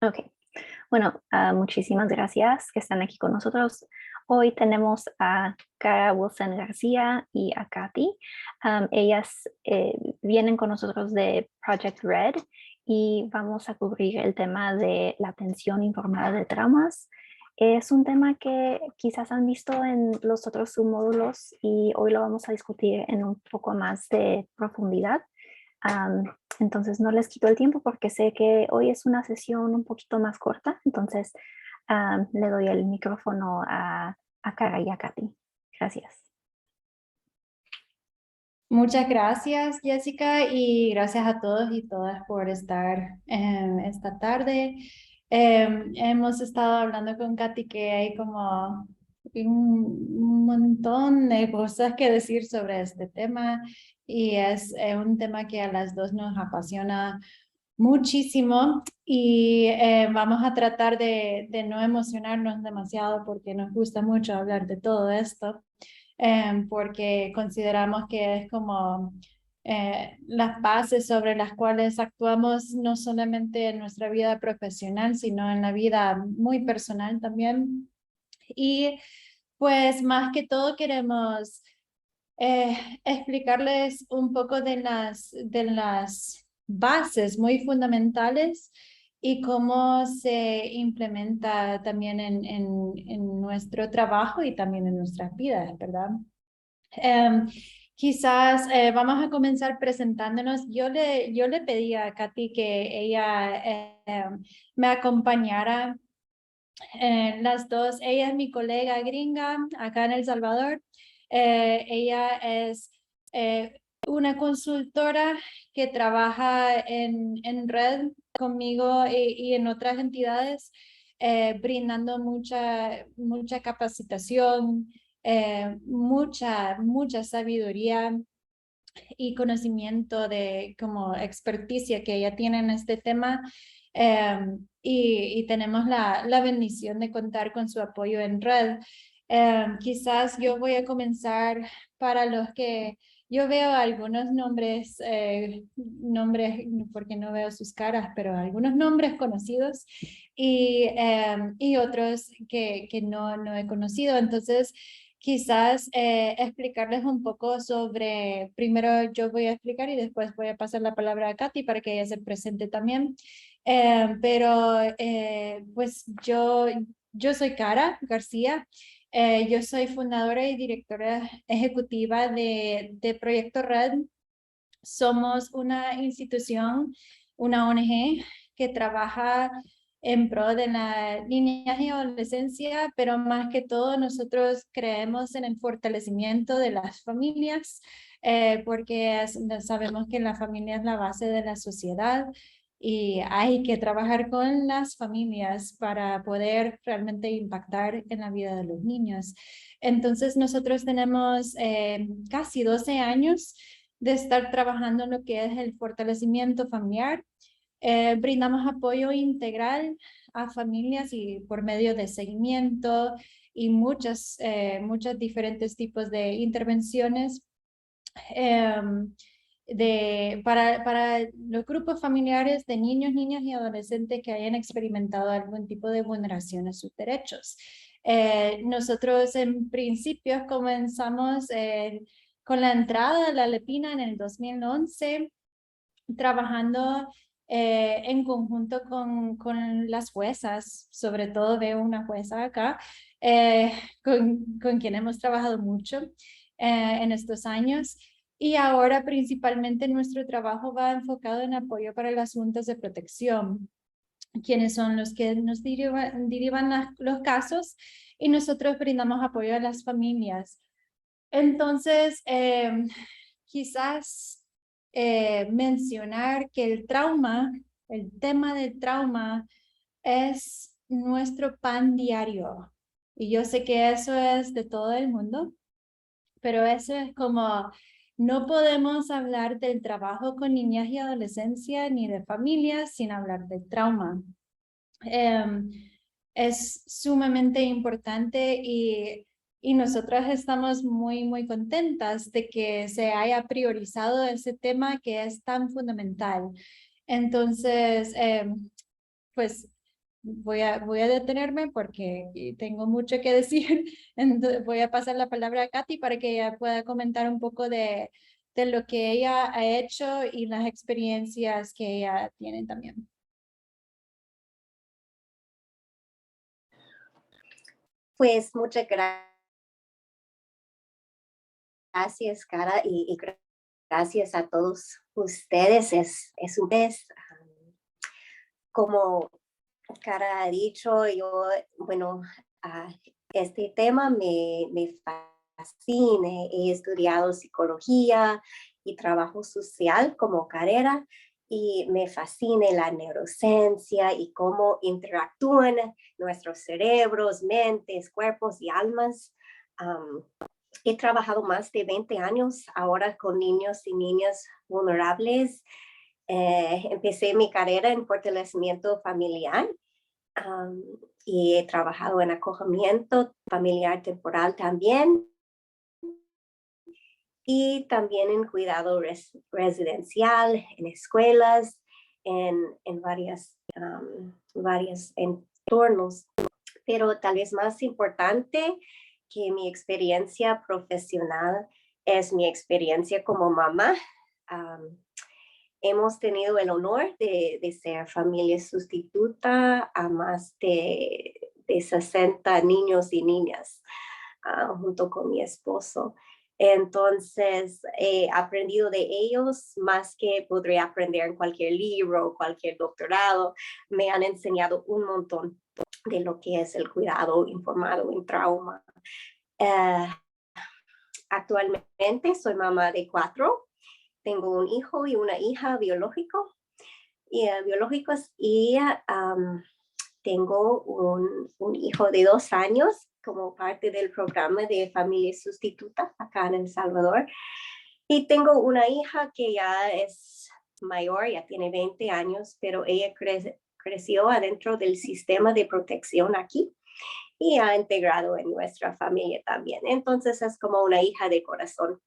Ok, bueno, muchísimas gracias que están aquí con nosotros. Hoy tenemos a Cara Wilson García y a Katy. Ellas vienen con nosotros de Project Red y vamos a cubrir el tema de la atención informada de traumas. Es un tema que quizás han visto en los otros submódulos y hoy lo vamos a discutir en un poco más de profundidad. Am, entonces no les quito el tiempo porque sé que hoy es una sesión un poquito más corta, entonces le doy el micrófono a Cara y a Katy. Gracias. Muchas gracias, Jessica, y gracias a todos y todas por estar esta tarde. Hemos estado hablando con Katy que hay como un montón de cosas que decir sobre este tema y es un tema que a las dos nos apasiona muchísimo y vamos a tratar de no emocionarnos demasiado porque nos gusta mucho hablar de todo esto, porque consideramos que es como las bases sobre las cuales actuamos no solamente en nuestra vida profesional, sino en la vida muy personal también. Y pues más que todo queremos explicarles un poco de las bases muy fundamentales y cómo se implementa también en nuestro trabajo y también en nuestras vidas, ¿verdad? Em, Quizás vamos a comenzar presentándonos. Yo le pedí a Katy que ella me acompañara las dos. Ella es mi colega gringa acá en El Salvador. Ella es una consultora que trabaja en red conmigo y en otras entidades, brindando mucha capacitación, mucha sabiduría y conocimiento de como experticia que ella tiene en este tema. Y tenemos la bendición de contar con su apoyo en red. Quizás yo voy a comenzar para los que yo veo algunos nombres porque no veo sus caras, pero algunos nombres conocidos y otros que no he conocido. Entonces, quizás explicarles un poco sobre, primero yo voy a explicar y después voy a pasar la palabra a Katy para que ella se presente también. Pero pues yo soy Cara García. Yo soy fundadora y directora ejecutiva de Proyecto Red. Somos una institución, una ONG que trabaja en pro de la niñez y adolescencia, pero más que todo nosotros creemos en el fortalecimiento de las familias, porque sabemos que la familia es la base de la sociedad y hay que trabajar con las familias para poder realmente impactar en la vida de los niños. Entonces nosotros tenemos casi 12 años de estar trabajando en lo que es el fortalecimiento familiar. Brindamos apoyo integral a familias y por medio de seguimiento y muchos diferentes tipos de intervenciones para los grupos familiares de niños, niñas y adolescentes que hayan experimentado algún tipo de vulneración a sus derechos. Nosotros en principio comenzamos con la entrada de la Lepina en el 2011, trabajando en conjunto con las juezas, sobre todo veo una jueza acá, con quien hemos trabajado mucho en estos años. Y ahora principalmente nuestro trabajo va enfocado en apoyo para las juntas de protección, quienes son los que nos derivan los casos y nosotros brindamos apoyo a las familias. Entonces, quizás mencionar que el tema del trauma es nuestro pan diario. Y yo sé que eso es de todo el mundo, pero eso es como, no podemos hablar del trabajo con niñas y adolescencia ni de familias sin hablar del trauma. Em, es sumamente importante y nosotras estamos muy contentas de que se haya priorizado ese tema que es tan fundamental. Entonces, pues voy a detenerme porque tengo mucho que decir. Entonces voy a pasar la palabra a Katy para que ella pueda comentar un poco de lo que ella ha hecho y las experiencias que ella tiene también. Pues muchas gracias, Cara, y gracias a todos ustedes. Es un mes, como Cara ha dicho, yo, bueno, este tema me fascina. He estudiado psicología y trabajo social como carrera y me fascina la neurociencia y cómo interactúan nuestros cerebros, mentes, cuerpos y almas. Um, He trabajado más de 20 años ahora con niños y niñas vulnerables. Empecé mi carrera en fortalecimiento familiar y he trabajado en acogimiento familiar temporal también y también en cuidado residencial, en escuelas, en varios entornos. Pero tal vez más importante que mi experiencia profesional es mi experiencia como mamá. Hemos tenido el honor de ser familia sustituta a más de 60 niños y niñas junto con mi esposo. Entonces, he aprendido de ellos más que podría aprender en cualquier libro, cualquier doctorado. Me han enseñado un montón de lo que es el cuidado informado en trauma. Actualmente soy mamá de 4. Tengo un hijo y una hija biológicos y tengo un hijo de 2 años como parte del programa de familia sustituta acá en El Salvador. Y tengo una hija que ya es mayor, ya tiene 20 años, pero ella creció adentro del sistema de protección aquí y ha integrado en nuestra familia también. Entonces es como una hija de corazón.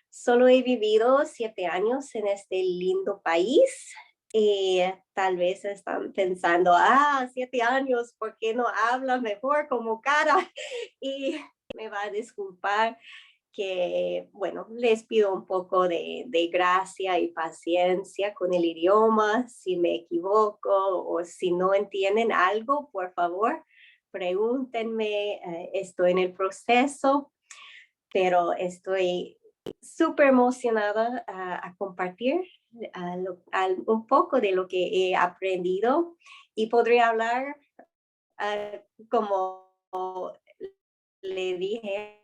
Solo he vivido 7 años en este lindo país y tal vez están pensando, 7 años, ¿por qué no habla mejor como Cara? Y me va a disculpar que, bueno, les pido un poco de gracia y paciencia con el idioma, si me equivoco o si no entienden algo, por favor, pregúntenme, estoy en el proceso, pero estoy súper emocionada a compartir un poco de lo que he aprendido y podría hablar como le dije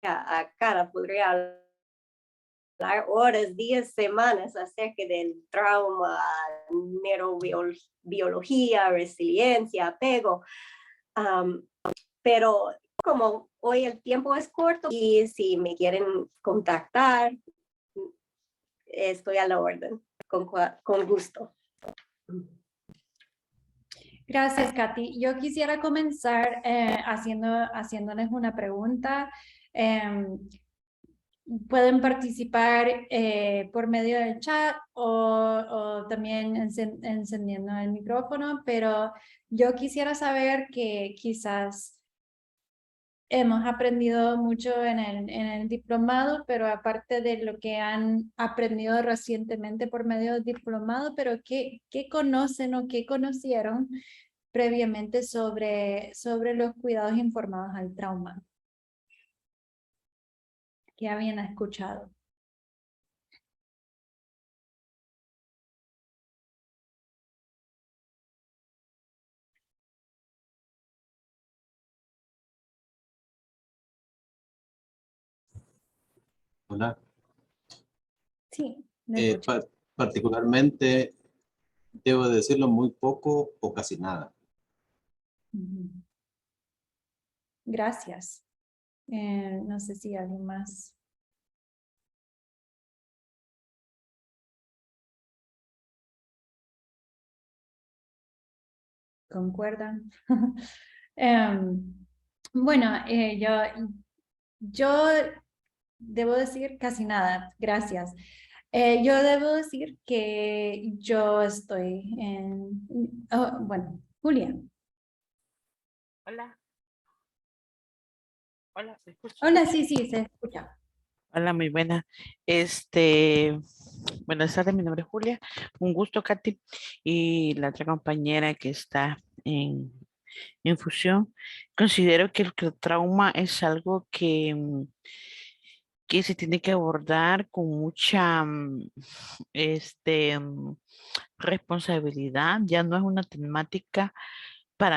a Cara, podría hablar horas, días, semanas acerca del trauma, neurobiología, resiliencia, apego, pero como hoy el tiempo es corto y si me quieren contactar, estoy a la orden, con gusto. Gracias, Katy. Yo quisiera comenzar haciéndoles una pregunta. Pueden participar por medio del chat o también encendiendo el micrófono, pero yo quisiera saber que quizás hemos aprendido mucho en el diplomado, pero aparte de lo que han aprendido recientemente por medio del diplomado, pero ¿qué conocen o qué conocieron previamente sobre los cuidados informados al trauma? ¿Qué habían escuchado? Hola. Sí, Particularmente, debo decirlo, muy poco o casi nada. Gracias. No sé si alguien más. ¿Concuerdan? Bueno, yo debo decir casi nada, gracias. Yo debo decir que yo estoy bueno, Julia. Hola. Hola, ¿se escucha? Hola, sí, se escucha. Hola, muy buena. Buenas tardes, mi nombre es Julia. Un gusto, Katy. Y la otra compañera que está en fusión. Considero que el trauma es algo que se tiene que abordar con mucha este, mm, responsabilidad. Ya no es una temática. Yo,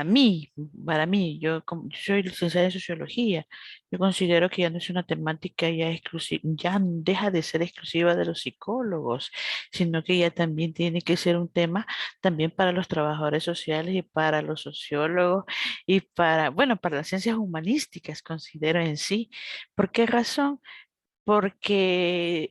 yo soy licenciada en sociología, yo considero que ya no es una temática ya exclusiva, ya deja de ser exclusiva de los psicólogos, sino que ya también tiene que ser un tema también para los trabajadores sociales y para los sociólogos y para, bueno, para las ciencias humanísticas, considero en sí. ¿Por qué razón? Porque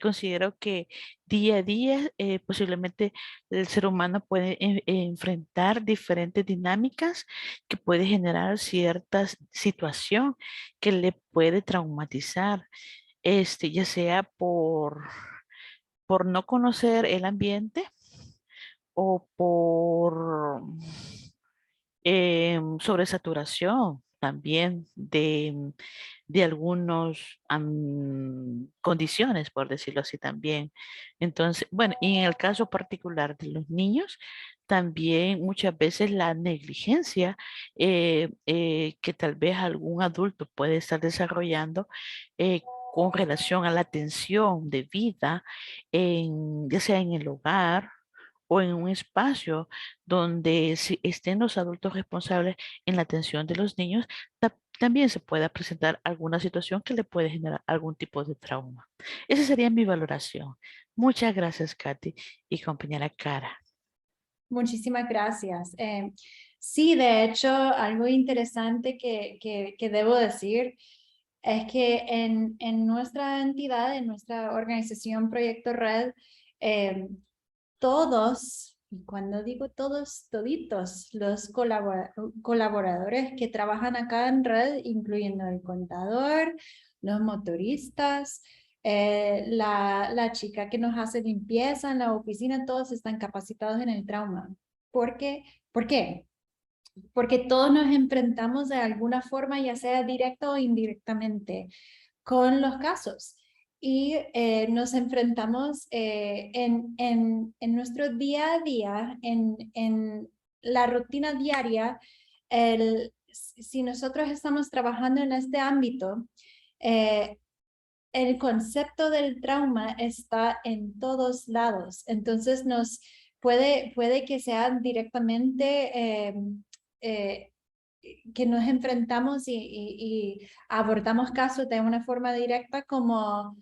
considero que día a día posiblemente el ser humano puede enfrentar diferentes dinámicas que puede generar cierta situación que le puede traumatizar, ya sea por no conocer el ambiente o por sobresaturación también de algunas condiciones, por decirlo así también. Entonces, bueno, y en el caso particular de los niños, también muchas veces la negligencia que tal vez algún adulto puede estar desarrollando con relación a la atención de vida, ya sea en el hogar o en un espacio donde estén los adultos responsables en la atención de los niños, también se pueda presentar alguna situación que le puede generar algún tipo de trauma. Esa sería mi valoración. Muchas gracias, Katy y compañera Cara. Muchísimas gracias. Sí, de hecho, algo interesante que debo decir es que en nuestra entidad, en nuestra organización Proyecto Red, todos, y cuando digo todos, toditos los colaboradores que trabajan acá en Red, incluyendo el contador, los motoristas, la chica que nos hace limpieza en la oficina, todos están capacitados en el trauma. ¿Por qué? ¿Por qué? Porque todos nos enfrentamos de alguna forma, ya sea directa o indirectamente, con los casos. Y nos enfrentamos en nuestro día a día, en la rutina diaria. Si nosotros estamos trabajando en este ámbito, el concepto del trauma está en todos lados. Entonces puede que sea directamente eh, que nos enfrentamos y abordamos casos de una forma directa como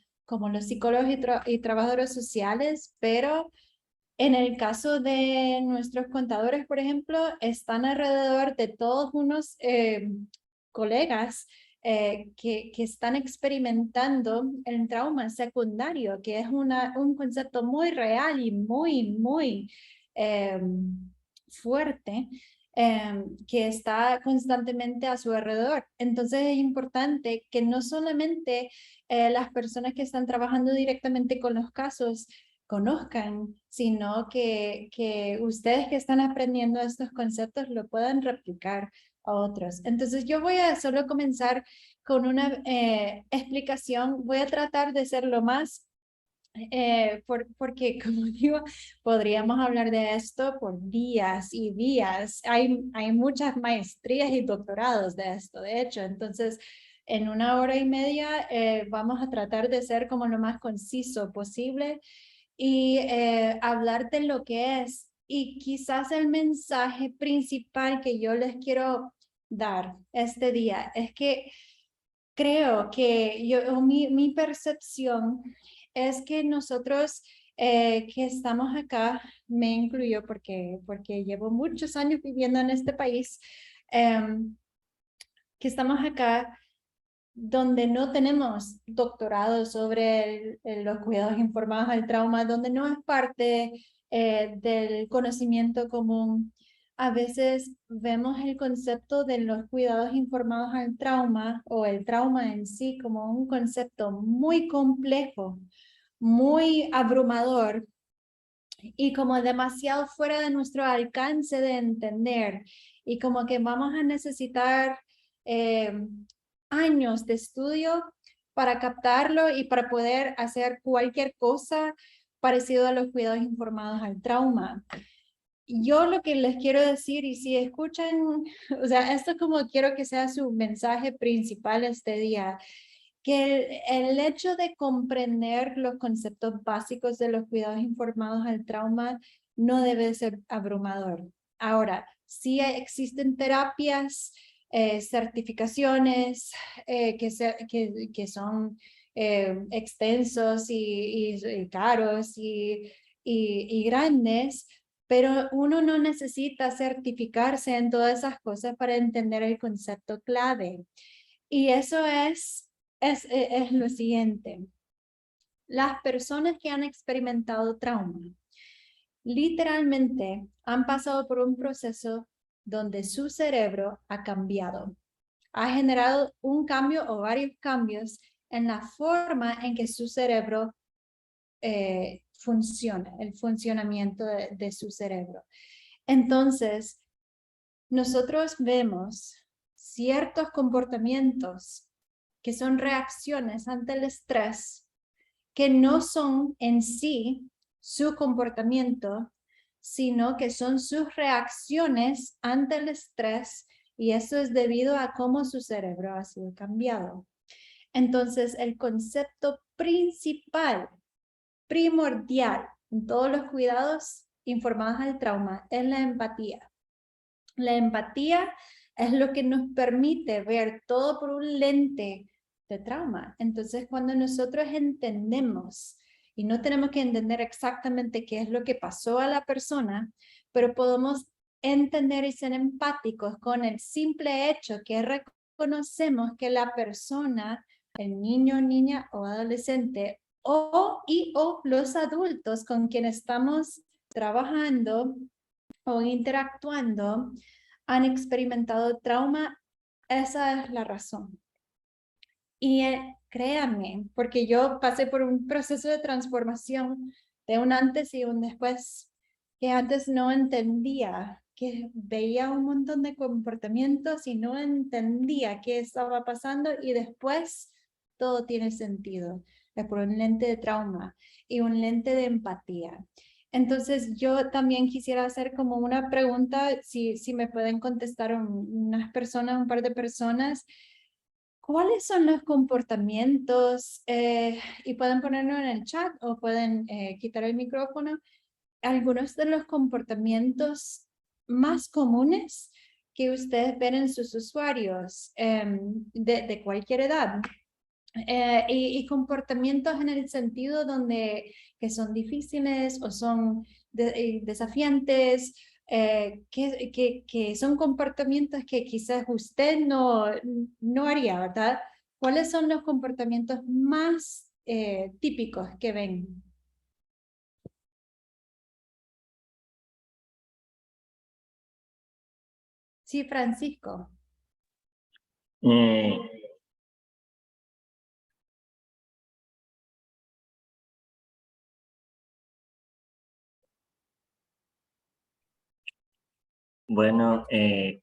los psicólogos y trabajadores sociales, pero en el caso de nuestros contadores, por ejemplo, están alrededor de todos unos colegas que están experimentando el trauma secundario, que es un concepto muy real y muy eh, fuerte, que está constantemente a su alrededor. Entonces es importante que no solamente las personas que están trabajando directamente con los casos conozcan, sino que ustedes que están aprendiendo estos conceptos lo puedan replicar a otros. Entonces yo voy a solo comenzar con una explicación. Voy a tratar de ser lo más porque, como digo, podríamos hablar de esto por días y días. Hay muchas maestrías y doctorados de esto, de hecho. Entonces, en 1 hora y media vamos a tratar de ser como lo más conciso posible y hablar de lo que es. Y quizás el mensaje principal que yo les quiero dar este día es que creo que mi percepción es que nosotros que estamos acá, me incluyo porque llevo muchos años viviendo en este país, que estamos acá donde no tenemos doctorado sobre los cuidados informados al trauma, donde no es parte del conocimiento común. A veces vemos el concepto de los cuidados informados al trauma o el trauma en sí como un concepto muy complejo, muy abrumador y como demasiado fuera de nuestro alcance de entender, y como que vamos a necesitar años de estudio para captarlo y para poder hacer cualquier cosa parecido a los cuidados informados al trauma. Yo lo que les quiero decir, y si escuchan, o sea, esto como quiero que sea su mensaje principal este día, que el hecho de comprender los conceptos básicos de los cuidados informados al trauma no debe ser abrumador. Ahora, sí existen terapias, certificaciones que son extensos y caros y grandes, pero uno no necesita certificarse en todas esas cosas para entender el concepto clave. Y eso es lo siguiente. Las personas que han experimentado trauma literalmente han pasado por un proceso donde su cerebro ha cambiado. Ha generado un cambio o varios cambios en la forma en que su cerebro funciona, el funcionamiento de su cerebro. Entonces, nosotros vemos ciertos comportamientos que son reacciones ante el estrés, que no son en sí su comportamiento, sino que son sus reacciones ante el estrés, y eso es debido a cómo su cerebro ha sido cambiado. Entonces, el concepto principal, primordial en todos los cuidados informados al trauma es la empatía. La empatía es lo que nos permite ver todo por un lente de trauma. Entonces, cuando nosotros entendemos, y no tenemos que entender exactamente qué es lo que pasó a la persona, pero podemos entender y ser empáticos con el simple hecho que reconocemos que la persona, el niño, niña o adolescente, o los adultos con quienes estamos trabajando o interactuando, han experimentado trauma. Esa es la razón. Y créanme, porque yo pasé por un proceso de transformación de un antes y un después, que antes no entendía, que veía un montón de comportamientos y no entendía qué estaba pasando, y después todo tiene sentido. Es por un lente de trauma y un lente de empatía. Entonces yo también quisiera hacer como una pregunta, si me pueden contestar unas personas, un par de personas. ¿Cuáles son los comportamientos? Y pueden ponerlo en el chat o pueden quitar el micrófono. Algunos de los comportamientos más comunes que ustedes ven en sus usuarios de cualquier edad. Y comportamientos en el sentido donde que son difíciles o son desafiantes, que son comportamientos que quizás usted no haría, ¿verdad? ¿Cuáles son los comportamientos más típicos que ven? Sí, Francisco. Eh, Bueno,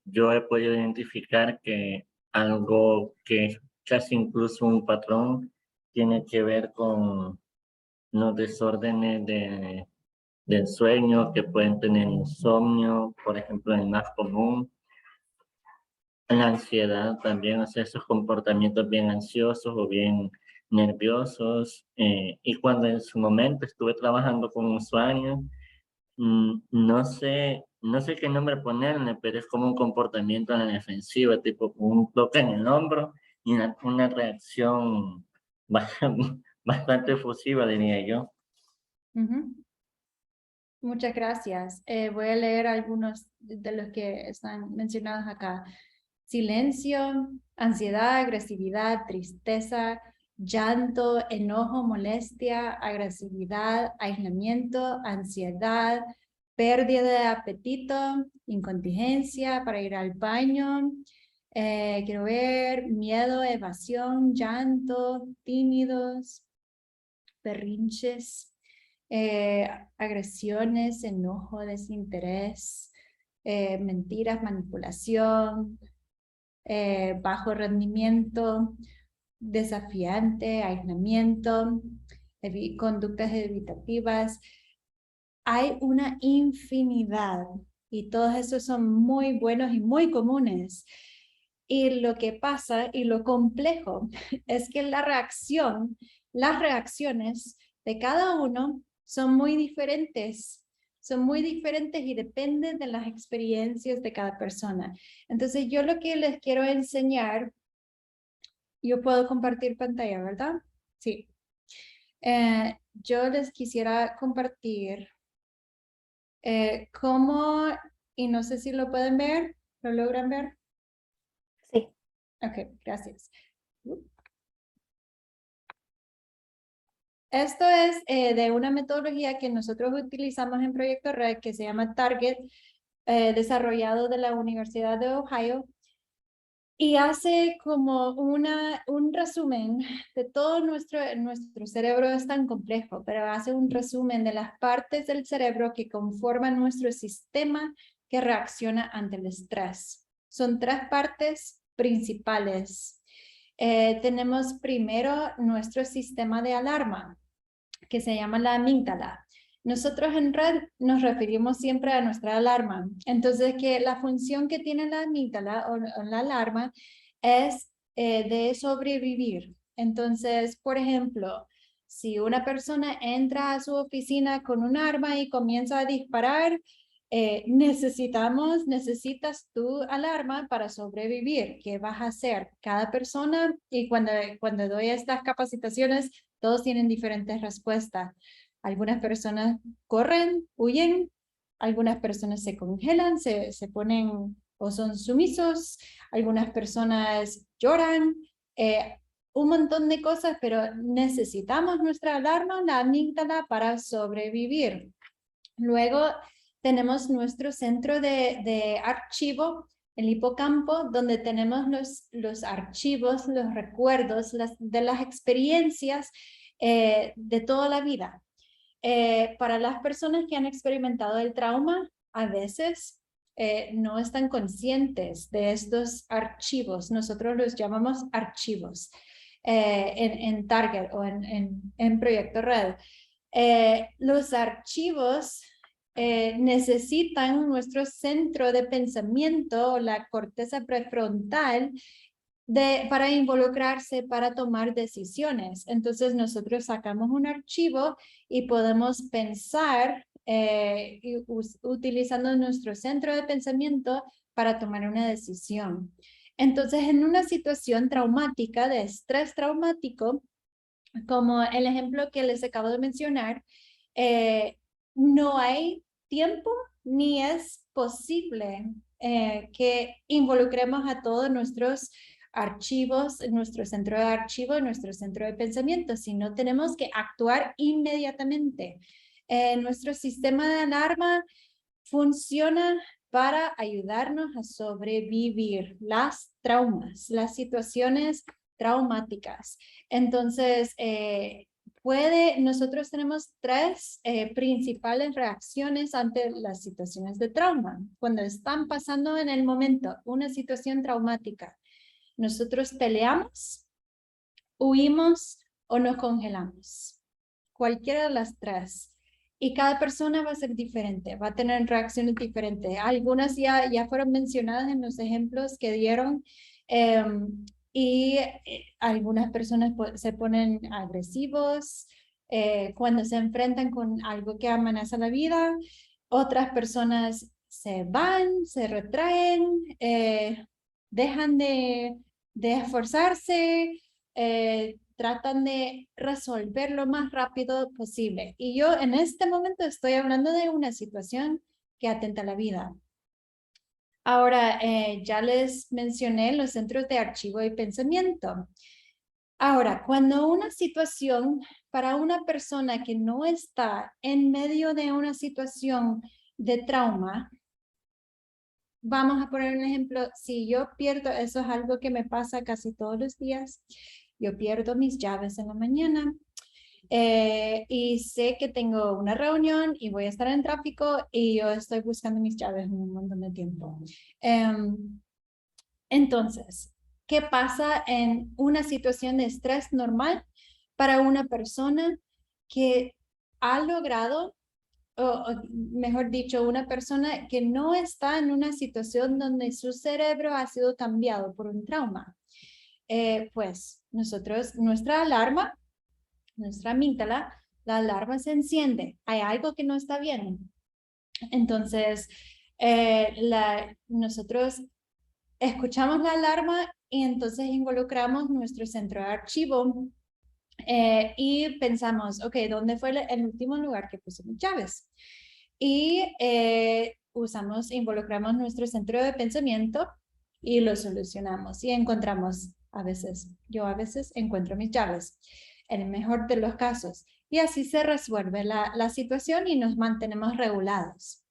yo he podido identificar que algo que es casi incluso un patrón tiene que ver con los desórdenes del sueño, que pueden tener insomnio, por ejemplo, el más común. La ansiedad también, o sea, esos comportamientos bien ansiosos o bien nerviosos. Y cuando en su momento estuve trabajando con usuarios, no sé qué nombre ponerle, pero es como un comportamiento en la defensiva, tipo un toque en el hombro y una reacción bastante efusiva, diría yo. Muchas gracias. Voy a leer algunos de los que están mencionados acá. Silencio, ansiedad, agresividad, tristeza, llanto, enojo, molestia, agresividad, aislamiento, ansiedad, pérdida de apetito, incontinencia para ir al baño, quiero ver, miedo, evasión, llanto, tímidos, berrinches, agresiones, enojo, desinterés, mentiras, manipulación, bajo rendimiento, desafiante, aislamiento, conductas evitativas. Hay una infinidad y todos esos son muy buenos y muy comunes. Y lo que pasa y lo complejo es que las reacciones de cada uno son muy diferentes. Son muy diferentes y dependen de las experiencias de cada persona. Entonces yo lo que les quiero enseñar, yo puedo compartir pantalla, ¿verdad? Sí. Yo les quisiera compartir cómo, y no sé si lo pueden ver, ¿lo logran ver? Sí. Ok, gracias. Esto es de una metodología que nosotros utilizamos en Proyecto Red que se llama Target, desarrollado de la Universidad de Ohio, y hace como un resumen de todo nuestro cerebro. Es tan complejo, pero hace un resumen de las partes del cerebro que conforman nuestro sistema que reacciona ante el estrés. Son 3 partes principales. Tenemos primero nuestro sistema de alarma, que se llama la amígdala. Nosotros en Red nos referimos siempre a nuestra alarma. Entonces, que la función que tiene la amígdala o la alarma es de sobrevivir. Entonces, por ejemplo, si una persona entra a su oficina con un arma y comienza a disparar, necesitas tu alarma para sobrevivir. ¿Qué vas a hacer? Cada persona, y cuando doy estas capacitaciones, todos tienen diferentes respuestas. Algunas personas corren, huyen, algunas personas se congelan, se ponen o son sumisos, algunas personas lloran, un montón de cosas, pero necesitamos nuestra alarma, la amígdala, para sobrevivir. Luego tenemos nuestro centro de archivo, el hipocampo, donde tenemos los archivos, los recuerdos de las experiencias de toda la vida. Para las personas que han experimentado el trauma, a veces no están conscientes de estos archivos. Nosotros los llamamos archivos en Target o en Proyecto Red. Los archivos necesitan nuestro centro de pensamiento, la corteza prefrontal, para involucrarse, para tomar decisiones. Entonces nosotros sacamos un archivo y podemos pensar utilizando nuestro centro de pensamiento para tomar una decisión. Entonces, en una situación traumática, de estrés traumático, como el ejemplo que les acabo de mencionar, no hay tiempo ni es posible que involucremos a todos nuestros archivos, nuestro centro de archivo, nuestro centro de pensamiento, sino tenemos que actuar inmediatamente. Nuestro sistema de alarma funciona para ayudarnos a sobrevivir las traumas, las situaciones traumáticas. Entonces, nosotros tenemos 3 principales reacciones ante las situaciones de trauma. Cuando están pasando en el momento una situación traumática, nosotros peleamos, huimos o nos congelamos. Cualquiera de las 3. Y cada persona va a ser diferente, va a tener reacciones diferentes. Algunas ya fueron mencionadas en los ejemplos que dieron. Y algunas personas se ponen agresivos cuando se enfrentan con algo que amenaza la vida. Otras personas se van, se retraen, dejan de esforzarse, tratan de resolver lo más rápido posible. Y yo en este momento estoy hablando de una situación que atenta a la vida. Ahora, ya les mencioné los centros de archivo y pensamiento. Ahora, cuando una situación para una persona que no está en medio de una situación de trauma, vamos a poner un ejemplo, si yo pierdo, eso es algo que me pasa casi todos los días, yo pierdo mis llaves en la mañana y sé que tengo una reunión y voy a estar en tráfico y yo estoy buscando mis llaves un montón de tiempo. Entonces, ¿qué pasa en una situación de estrés normal para una persona que ha logrado, o mejor dicho, una persona que no está en una situación donde su cerebro ha sido cambiado por un trauma? Pues nuestra alarma, nuestra amígdala, la alarma se enciende, hay algo que no está bien. Entonces, nosotros escuchamos la alarma y entonces involucramos nuestro centro de archivo y pensamos, ok, ¿dónde fue el último lugar que puse mis llaves? Y involucramos nuestro centro de pensamiento y lo solucionamos y encontramos yo a veces encuentro mis llaves, en el mejor de los casos. Y así se resuelve la situación y nos mantenemos regulados.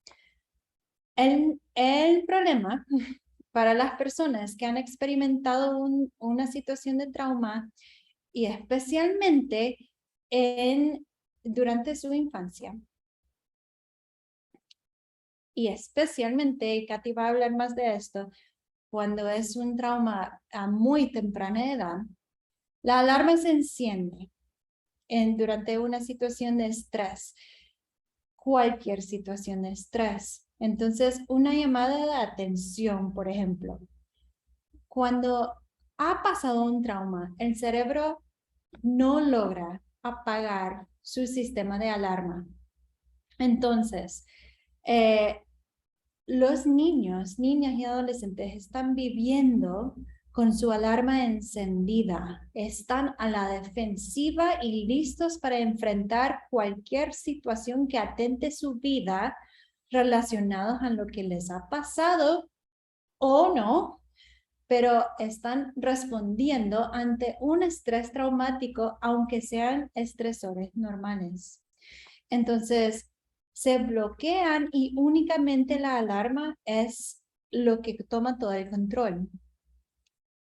El problema para las personas que han experimentado una situación de trauma y especialmente durante su infancia. Y especialmente, Katy va a hablar más de esto, cuando es un trauma a muy temprana edad, la alarma se enciende durante una situación de estrés, cualquier situación de estrés. Entonces, una llamada de atención, por ejemplo, cuando ha pasado un trauma, el cerebro no logra apagar su sistema de alarma. Entonces, los niños, niñas y adolescentes están viviendo con su alarma encendida, están a la defensiva y listos para enfrentar cualquier situación que atente su vida relacionados a lo que les ha pasado o no, pero están respondiendo ante un estrés traumático, aunque sean estresores normales. Entonces, se bloquean y únicamente la alarma es lo que toma todo el control.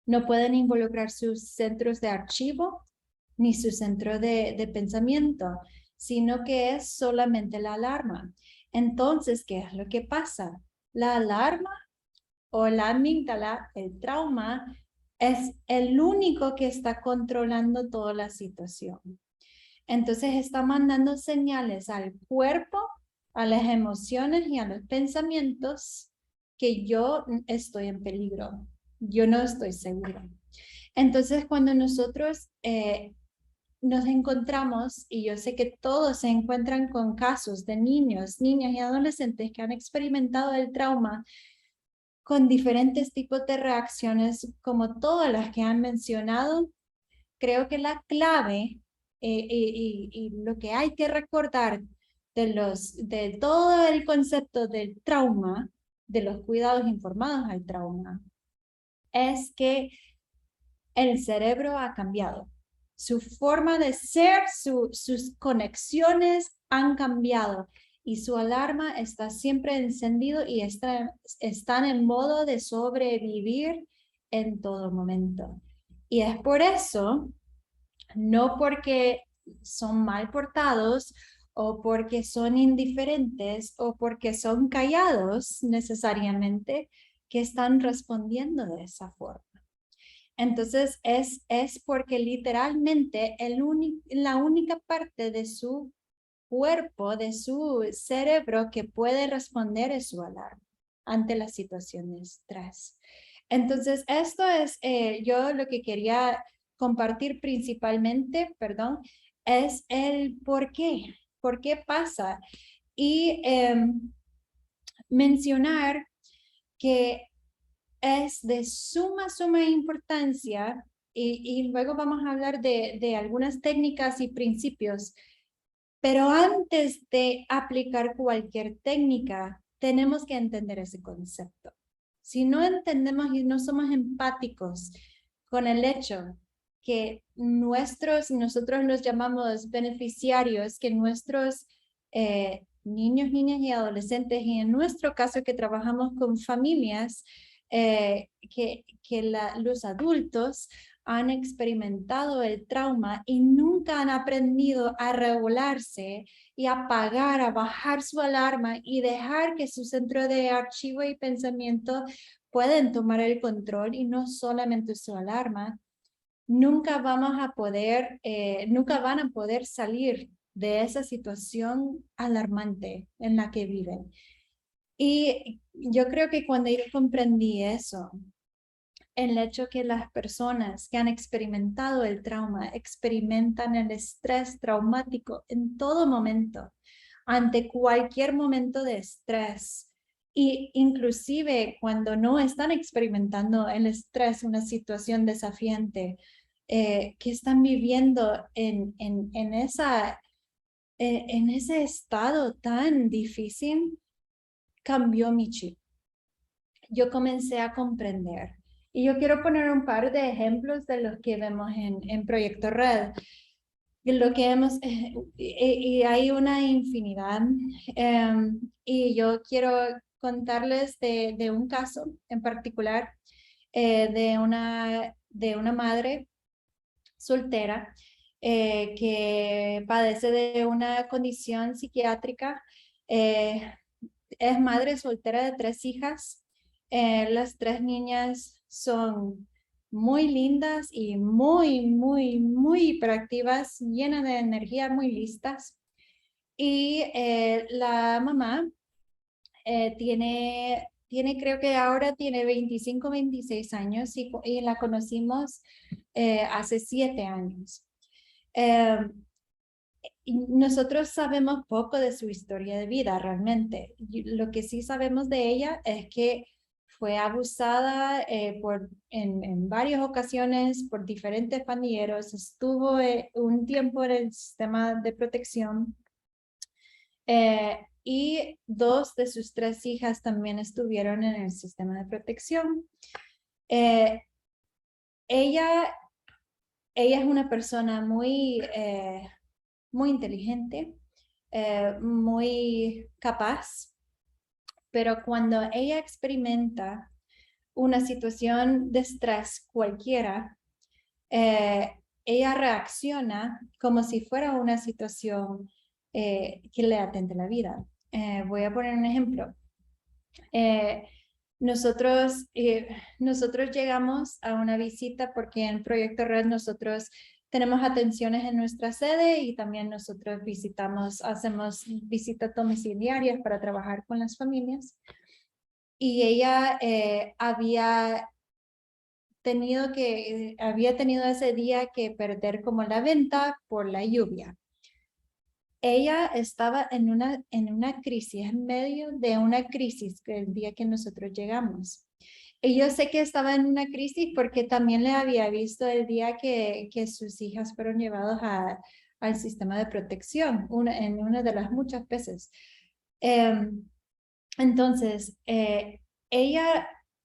No pueden involucrar sus centros de archivo ni su centro de pensamiento, sino que es solamente la alarma. Entonces, ¿qué es lo que pasa? La alarma o la amígdala, el trauma, es el único que está controlando toda la situación. Entonces está mandando señales al cuerpo, a las emociones y a los pensamientos que yo estoy en peligro, yo no estoy segura. Entonces cuando nosotros nos encontramos, y yo sé que todos se encuentran con casos de niños, niñas y adolescentes que han experimentado el trauma, con diferentes tipos de reacciones, como todas las que han mencionado, creo que la clave y lo que hay que recordar de todo el concepto del trauma, de los cuidados informados al trauma, es que el cerebro ha cambiado. Su forma de ser, sus conexiones han cambiado. Y su alarma está siempre encendido y están en modo de sobrevivir en todo momento. Y es por eso, no porque son mal portados o porque son indiferentes o porque son callados necesariamente, que están respondiendo de esa forma. Entonces es porque literalmente la única parte de su cuerpo, de su cerebro que puede responder es su alarma ante la situación de estrés. Entonces, esto es yo lo que quería compartir principalmente, es el por qué pasa. Y mencionar que es de suma importancia y luego vamos a hablar de algunas técnicas y principios. Pero antes de aplicar cualquier técnica, tenemos que entender ese concepto. Si no entendemos y no somos empáticos con el hecho que nosotros los llamamos beneficiarios, que nuestros niños, niñas y adolescentes, y en nuestro caso que trabajamos con familias, que los adultos han experimentado el trauma y nunca han aprendido a regularse y apagar, a bajar su alarma y dejar que su centro de archivo y pensamiento pueden tomar el control y no solamente su alarma, nunca van a poder salir de esa situación alarmante en la que viven. Y yo creo que cuando yo comprendí eso, el hecho que las personas que han experimentado el trauma experimentan el estrés traumático en todo momento, ante cualquier momento de estrés, y inclusive cuando no están experimentando el estrés, una situación desafiante, que están viviendo en ese estado tan difícil, cambió mi chip. Yo comencé a comprender. Y yo quiero poner un par de ejemplos de los que vemos en Proyecto Red. Lo que hemos, y hay una infinidad. Y yo quiero contarles de un caso en particular de una madre soltera que padece de una condición psiquiátrica. Es madre soltera de 3 hijas. Las 3 niñas son muy lindas y muy, muy, muy hiperactivas, llenas de energía, muy listas. Y la mamá tiene, creo que ahora tiene 25, 26 años y la conocimos hace 7 años. Y nosotros sabemos poco de su historia de vida realmente. Lo que sí sabemos de ella es que fue abusada en varias ocasiones por diferentes pandilleros, estuvo un tiempo en el sistema de protección y 2 de sus 3 hijas también estuvieron en el sistema de protección. Ella es una persona muy inteligente, muy capaz, pero cuando ella experimenta una situación de estrés cualquiera, ella reacciona como si fuera una situación que le atente la vida. Voy a poner un ejemplo. Nosotros llegamos a una visita porque en Proyecto Red nosotros tenemos atenciones en nuestra sede y también nosotros hacemos visitas domiciliarias para trabajar con las familias. Y ella había tenido ese día que perder como la venta por la lluvia. Ella estaba en una crisis, en medio de una crisis el día que nosotros llegamos. Y yo sé que estaba en una crisis porque también le había visto el día que sus hijas fueron llevados al sistema de protección, en una de las muchas veces. Entonces,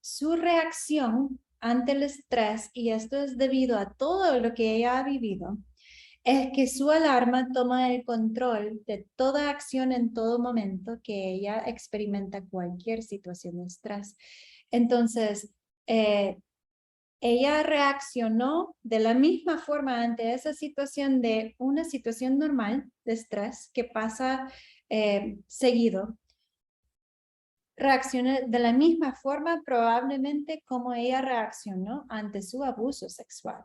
su reacción ante el estrés, y esto es debido a todo lo que ella ha vivido, es que su alarma toma el control de toda acción en todo momento que ella experimenta cualquier situación de estrés. Entonces, ella reaccionó de la misma forma ante esa situación de una situación normal de estrés que pasa seguido. Reacciona de la misma forma probablemente como ella reaccionó ante su abuso sexual.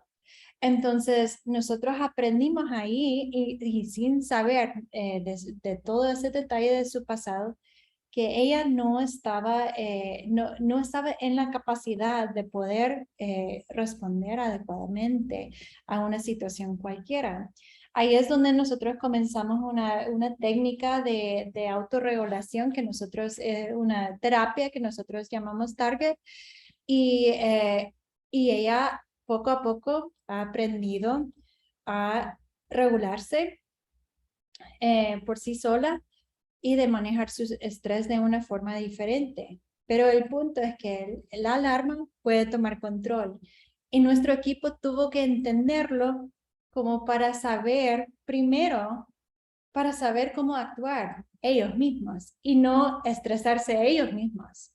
Entonces, nosotros aprendimos ahí y sin saber de todo ese detalle de su pasado, que ella no estaba en la capacidad de poder responder adecuadamente a una situación cualquiera. Ahí es donde nosotros comenzamos una técnica de autorregulación una terapia que nosotros llamamos Target, y ella poco a poco ha aprendido a regularse por sí sola y de manejar su estrés de una forma diferente. Pero el punto es que la alarma puede tomar control y nuestro equipo tuvo que entenderlo como para saber cómo actuar ellos mismos y no estresarse ellos mismos.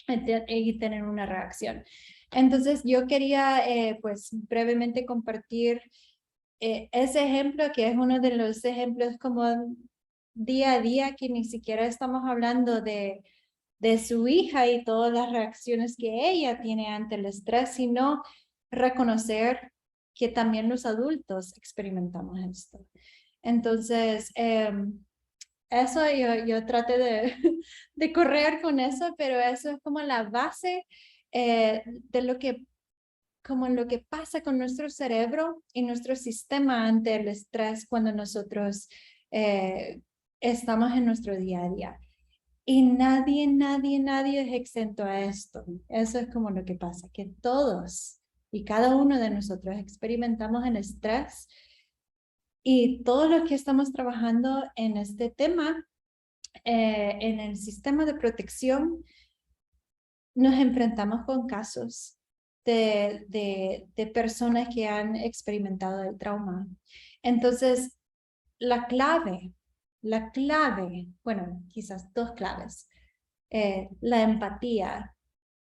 y tener una reacción. Entonces yo quería pues brevemente compartir ese ejemplo, que es uno de los ejemplos como día a día, que ni siquiera estamos hablando de su hija y todas las reacciones que ella tiene ante el estrés, sino reconocer que también los adultos experimentamos esto. Entonces, eso yo traté de correr con eso, pero eso es como la base de lo que pasa con nuestro cerebro y nuestro sistema ante el estrés cuando nosotros estamos en nuestro día a día. Y nadie es exento a esto. Eso es como lo que pasa, que todos y cada uno de nosotros experimentamos el estrés, y todos los que estamos trabajando en este tema, en el sistema de protección, nos enfrentamos con casos de personas que han experimentado el trauma. Entonces, la clave, bueno, quizás dos claves, la empatía,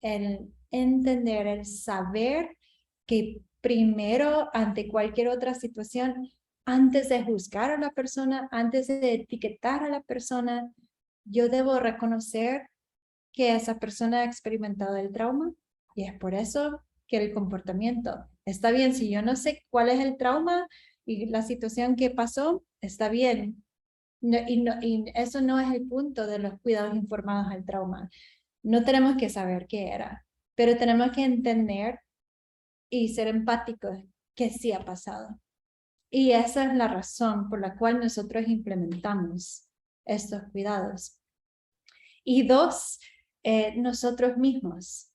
el entender, el saber que primero, ante cualquier otra situación, antes de juzgar a la persona, antes de etiquetar a la persona, yo debo reconocer que esa persona ha experimentado el trauma, y es por eso que el comportamiento está bien. Si yo no sé cuál es el trauma y la situación que pasó, está bien. Y eso no es el punto de los cuidados informados al trauma. No tenemos que saber qué era, pero tenemos que entender y ser empáticos que sí ha pasado. Y esa es la razón por la cual nosotros implementamos estos cuidados. Y dos, nosotros mismos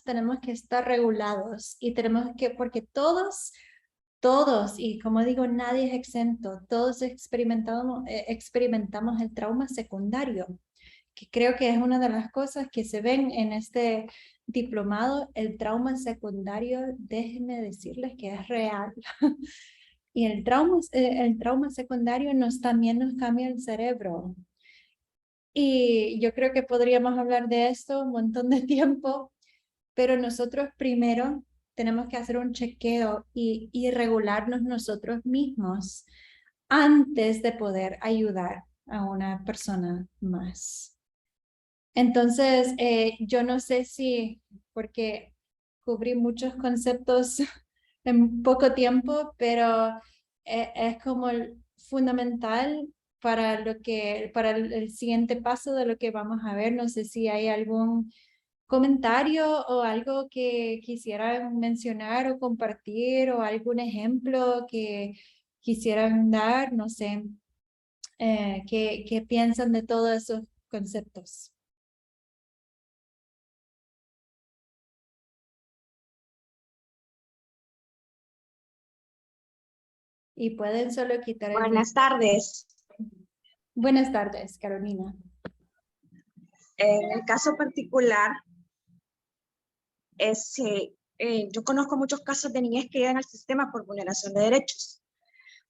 tenemos que estar regulados, y tenemos que, porque todos, y como digo, nadie es exento, todos experimentamos el trauma secundario, que creo que es una de las cosas que se ven en este diplomado. El trauma secundario, déjenme decirles que es real. Y el trauma secundario también nos cambia el cerebro. Y yo creo que podríamos hablar de esto un montón de tiempo, pero nosotros primero tenemos que hacer un chequeo y regularnos nosotros mismos antes de poder ayudar a una persona más. Entonces, yo no sé si, porque cubrí muchos conceptos en poco tiempo, pero es como fundamental para el siguiente paso de lo que vamos a ver. No sé si hay algún comentario o algo que quisieran mencionar o compartir, o algún ejemplo que quisieran dar. No sé, ¿qué piensan de todos esos conceptos? Y pueden solo quitar el... Buenas tardes. Buenas tardes, Carolina. En el caso particular, yo conozco muchos casos de niñez que llegan al sistema por vulneración de derechos.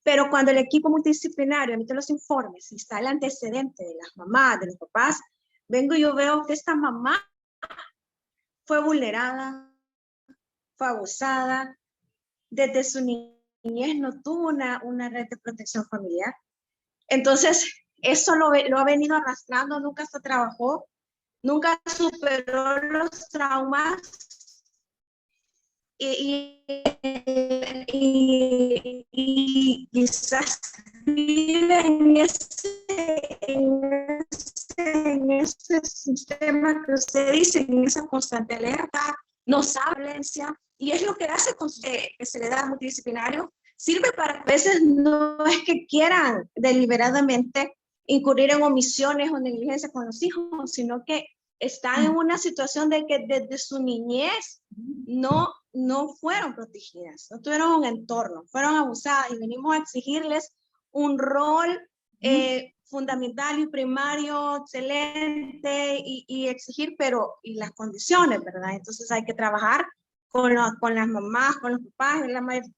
Pero cuando el equipo multidisciplinario emite los informes y está el antecedente de las mamás, de los papás, vengo y yo veo que esta mamá fue vulnerada, fue abusada, desde su niñez no tuvo una red de protección familiar. Entonces, eso lo ha venido arrastrando, nunca se trabajó, nunca superó los traumas, y quizás vive en ese sistema que usted dice, en esa constante alerta, no sabe violencia, y es lo que hace que se le da multidisciplinario. Sirve para, a veces no es que quieran deliberadamente incurrir en omisiones o negligencia con los hijos, sino que están en una situación de que desde su niñez no fueron protegidas, no tuvieron un entorno, fueron abusadas, y venimos a exigirles un rol fundamental y primario, excelente, y exigir, pero y las condiciones, ¿verdad? Entonces hay que trabajar con las mamás, con los papás.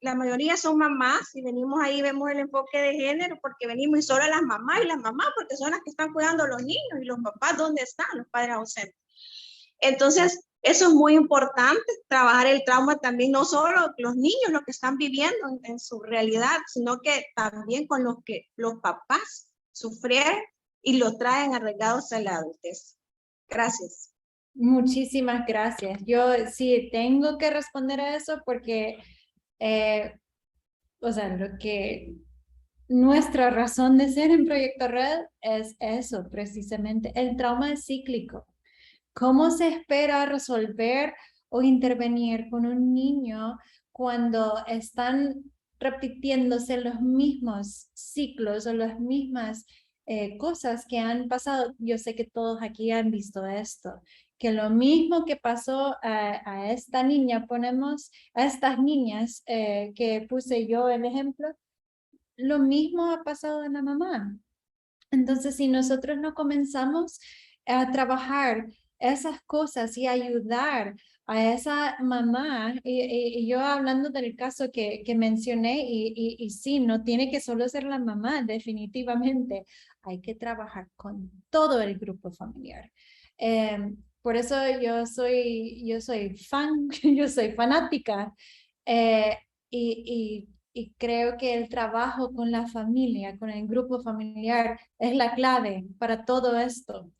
La mayoría son mamás, y venimos ahí, vemos el enfoque de género, porque venimos y solo las mamás, porque son las que están cuidando a los niños, y los papás, ¿dónde están? Los padres ausentes. Entonces, eso es muy importante, trabajar el trauma también, no solo los niños, lo que están viviendo en su realidad, sino que también con los que los papás sufrieron y lo traen arraigados a la adultez. Gracias. Muchísimas gracias. Yo sí tengo que responder a eso porque, o sea, lo que nuestra razón de ser en Proyecto Red es eso, precisamente. El trauma es cíclico. ¿Cómo se espera resolver o intervenir con un niño cuando están repitiéndose los mismos ciclos o las mismas cosas que han pasado? Yo sé que todos aquí han visto esto, que lo mismo que pasó a esta niña, ponemos a estas niñas que puse yo el ejemplo, lo mismo ha pasado en la mamá. Entonces, si nosotros no comenzamos a trabajar esas cosas y ayudar a esa mamá, y yo hablando del caso que mencioné, y sí, no tiene que solo ser la mamá, definitivamente, hay que trabajar con todo el grupo familiar. Por eso yo soy fan, yo soy fanática, y creo que el trabajo con la familia, con el grupo familiar, es la clave para todo esto.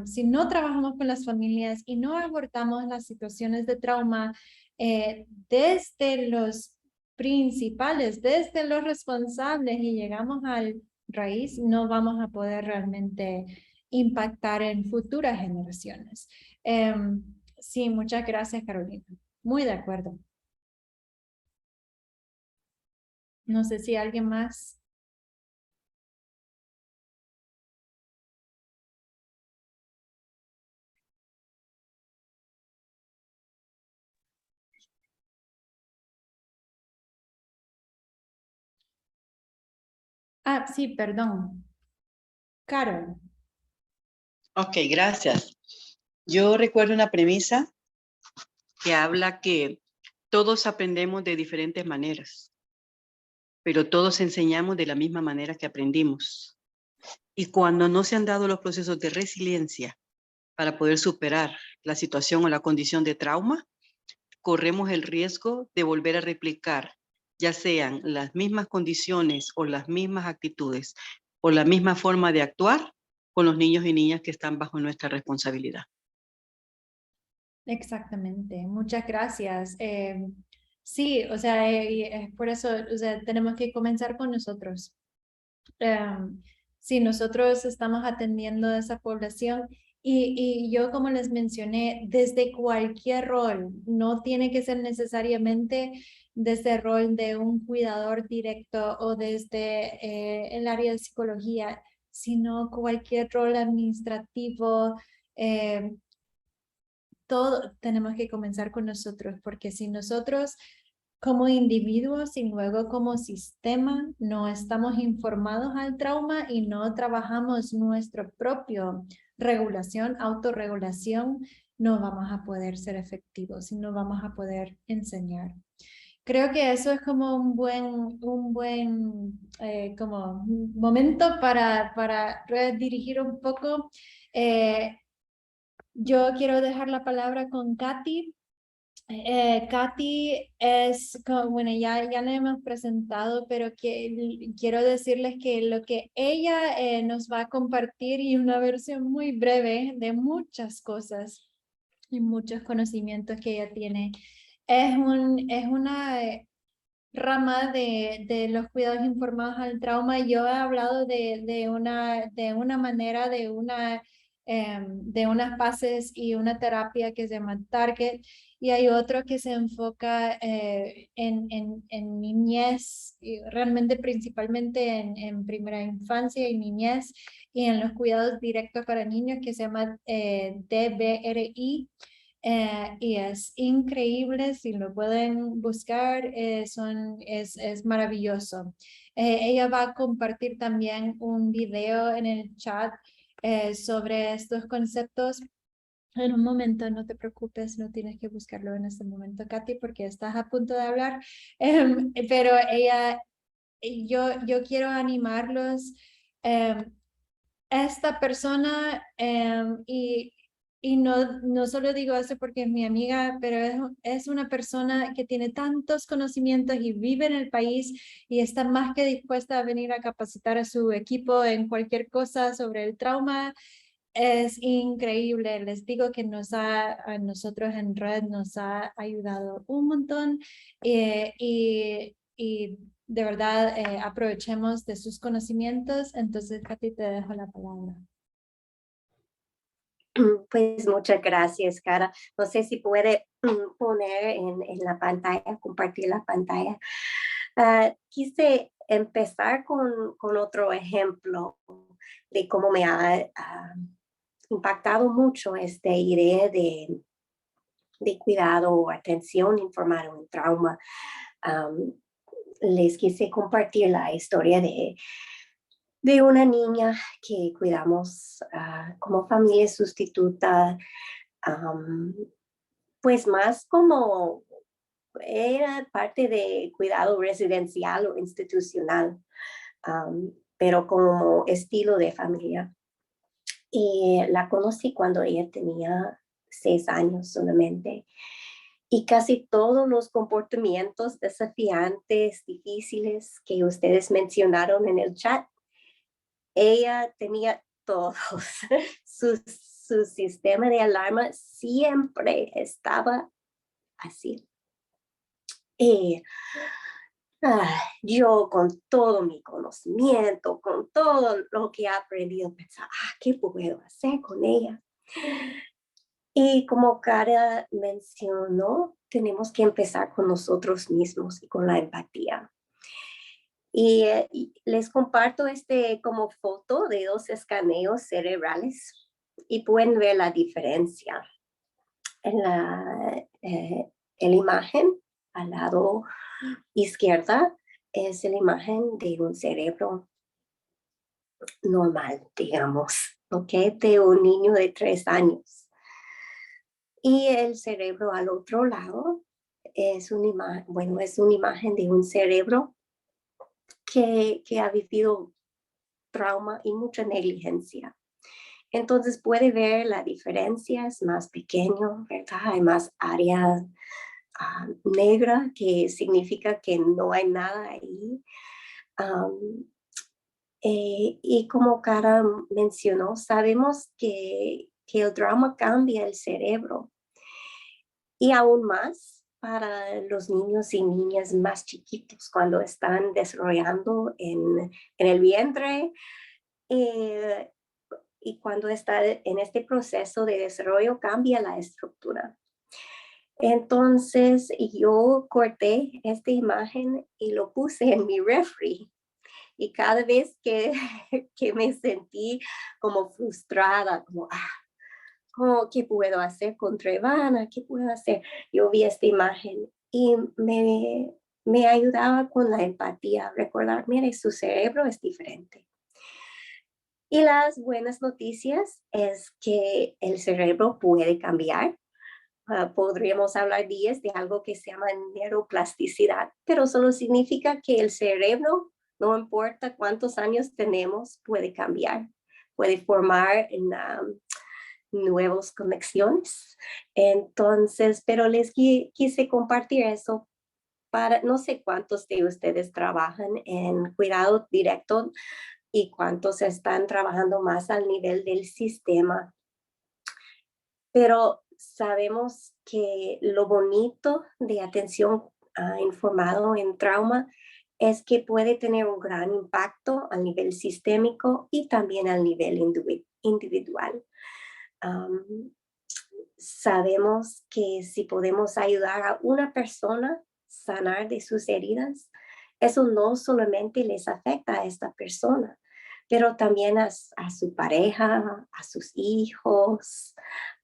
Si no trabajamos con las familias y no abordamos las situaciones de trauma desde los principales, desde los responsables y llegamos al raíz, no vamos a poder realmente impactar en futuras generaciones. Sí, muchas gracias, Carolina. Muy de acuerdo. No sé si alguien más. Ah, sí, perdón. Carol. Ok, gracias. Yo recuerdo una premisa que habla que todos aprendemos de diferentes maneras, pero todos enseñamos de la misma manera que aprendimos. Y cuando no se han dado los procesos de resiliencia para poder superar la situación o la condición de trauma, corremos el riesgo de volver a replicar, ya sean las mismas condiciones o las mismas actitudes o la misma forma de actuar con los niños y niñas que están bajo nuestra responsabilidad. Exactamente, muchas gracias. Sí, o sea, por eso, o sea, tenemos que comenzar con nosotros. Si nosotros estamos atendiendo a esa población y yo como les mencioné, desde cualquier rol, no tiene que ser necesariamente desde el rol de un cuidador directo o desde el área de psicología, sino cualquier rol administrativo, todo tenemos que comenzar con nosotros, porque si nosotros como individuos y luego como sistema no estamos informados al trauma y no trabajamos nuestra propia regulación, autorregulación, no vamos a poder ser efectivos y no vamos a poder enseñar. Creo que eso es como un buen como momento para redirigir un poco. Yo quiero dejar la palabra con Katy. Katy es, bueno, ya le hemos presentado, pero quiero decirles que lo que ella nos va a compartir y una versión muy breve de muchas cosas y muchos conocimientos que ella tiene, es una rama de los cuidados informados al trauma. Yo he hablado de una manera, de unas fases y una terapia que se llama Target, y hay otro que se enfoca en niñez, y realmente principalmente en primera infancia y niñez, y en los cuidados directos para niños, que se llama DBRI. Y es increíble, si lo pueden buscar, es maravilloso. Ella va a compartir también un video en el chat sobre estos conceptos. En un momento, no te preocupes, no tienes que buscarlo en este momento, Katy, porque estás a punto de hablar. Pero yo quiero animarlos. Esta persona y Y no solo digo eso porque es mi amiga, pero es una persona que tiene tantos conocimientos y vive en el país y está más que dispuesta a venir a capacitar a su equipo en cualquier cosa sobre el trauma. Es increíble. Les digo que a nosotros en Red nos ha ayudado un montón y de verdad aprovechemos de sus conocimientos. Entonces, Katy, te dejo la palabra. Pues muchas gracias, Cara. No sé si puede poner en la pantalla, compartir la pantalla. Quise empezar con otro ejemplo de cómo me ha impactado mucho esta idea de cuidado o atención informada en trauma. Les quise compartir la historia de una niña que cuidamos como familia sustituta, pues más como era parte de cuidado residencial o institucional, pero como estilo de familia. Y la conocí cuando ella tenía 6 años solamente. Y casi todos los comportamientos desafiantes, difíciles que ustedes mencionaron en el chat, ella tenía todos. Su sistema de alarma siempre estaba así. Y yo con todo mi conocimiento, con todo lo que he aprendido, pensaba, ¿qué puedo hacer con ella? Y como Cara mencionó, tenemos que empezar con nosotros mismos y con la empatía. Y les comparto como foto de 2 escaneos cerebrales y pueden ver la diferencia. En la imagen al lado izquierda es la imagen de un cerebro normal, digamos, ¿ok? De un niño de 3 años. Y el cerebro al otro lado es una imagen de un cerebro que ha vivido trauma y mucha negligencia. Entonces puede ver la diferencia, es más pequeño, ¿verdad? Hay más área negra, que significa que no hay nada ahí. Y como Cara mencionó, sabemos que el trauma cambia el cerebro. Y aún más para los niños y niñas más chiquitos cuando están desarrollando en el vientre y cuando está en este proceso de desarrollo cambia la estructura. Entonces yo corté esta imagen y lo puse en mi refri. Y cada vez que me sentí como frustrada, ¿qué puedo hacer contra Ivana? ¿Qué puedo hacer? Yo vi esta imagen y me ayudaba con la empatía, recordar, mire, su cerebro es diferente. Y las buenas noticias es que el cerebro puede cambiar. Podríamos hablar días de algo que se llama neuroplasticidad, pero solo significa que el cerebro, no importa cuántos años tenemos, puede cambiar, puede formar nuevas conexiones. Entonces, pero les quise compartir eso para, no sé cuántos de ustedes trabajan en cuidado directo y cuántos están trabajando más al nivel del sistema. Pero sabemos que lo bonito de atención informado en trauma es que puede tener un gran impacto a nivel sistémico y también al nivel individual. Sabemos que si podemos ayudar a una persona a sanar de sus heridas, eso no solamente les afecta a esta persona, pero también a su pareja, a sus hijos,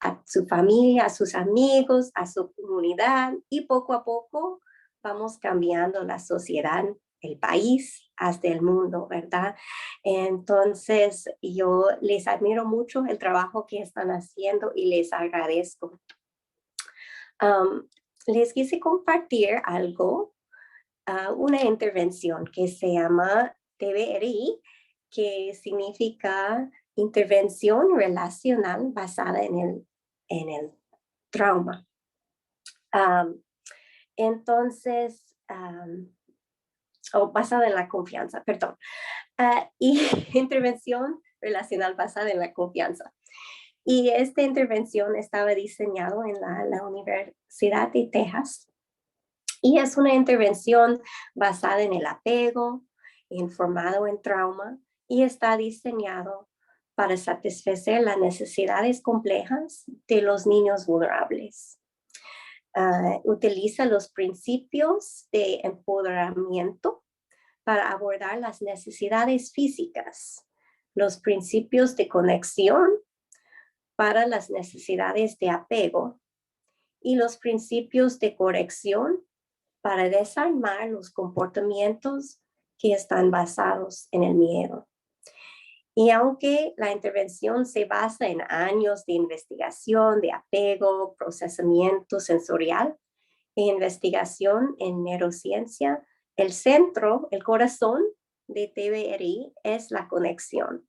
a su familia, a sus amigos, a su comunidad, y poco a poco vamos cambiando la sociedad, el país, hasta el mundo, ¿verdad? Entonces, yo les admiro mucho el trabajo que están haciendo y les agradezco. Les quise compartir algo, una intervención que se llama TBRI, que significa intervención relacional basada en el el trauma. Entonces, o basada en la confianza, perdón. Y intervención relacional basada en la confianza. Y esta intervención estaba diseñado en la Universidad de Texas. Y es una intervención basada en el apego, informado en trauma, y está diseñado para satisfacer las necesidades complejas de los niños vulnerables. Utiliza los principios de empoderamiento para abordar las necesidades físicas, los principios de conexión para las necesidades de apego y los principios de corrección para desarmar los comportamientos que están basados en el miedo. Y aunque la intervención se basa en años de investigación, de apego, procesamiento sensorial e investigación en neurociencia, el centro, el corazón de TBRI es la conexión.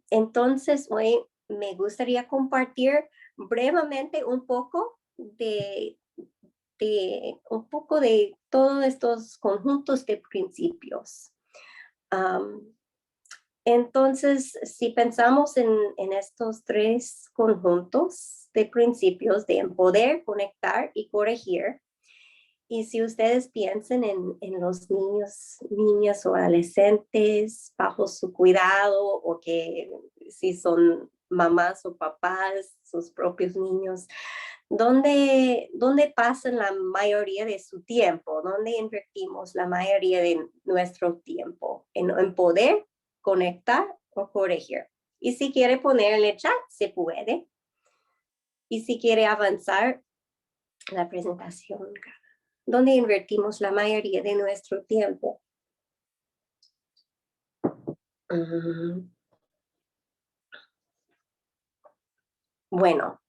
Entonces, hoy me gustaría compartir brevemente un poco de todos estos conjuntos de principios. Entonces, si pensamos en estos tres conjuntos de principios de empoderar, conectar y corregir, y si ustedes piensan en los niños, niñas o adolescentes bajo su cuidado, o que si son mamás o papás, sus propios niños, ¿dónde pasan la mayoría de su tiempo? ¿Dónde invertimos la mayoría de nuestro tiempo? ¿En poder conectar o corregir? Y si quiere poner en el chat, se puede. Y si quiere avanzar la presentación, ¿dónde invertimos la mayoría de nuestro tiempo? Bueno,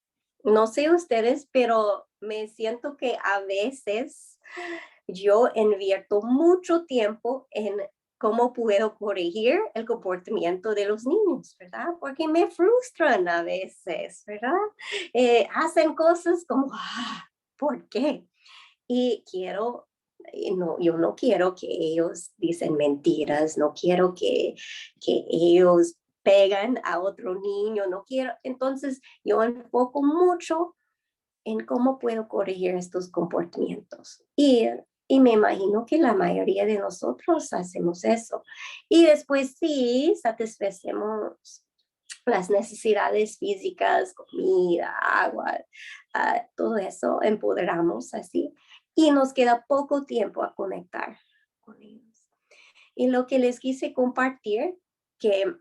no sé ustedes, pero me siento que a veces yo invierto mucho tiempo en cómo puedo corregir el comportamiento de los niños, ¿verdad? Porque me frustran a veces, ¿verdad? Hacen cosas como, ¿por qué? Y yo no quiero que ellos dicen mentiras, no quiero que ellos pegan a otro niño, no quiero. Entonces yo enfoco mucho en cómo puedo corregir estos comportamientos. Y me imagino que la mayoría de nosotros hacemos eso. Y después sí, satisfacemos las necesidades físicas, comida, agua, todo eso, empoderamos así. Y nos queda poco tiempo a conectar con ellos. Y lo que les quise compartir, que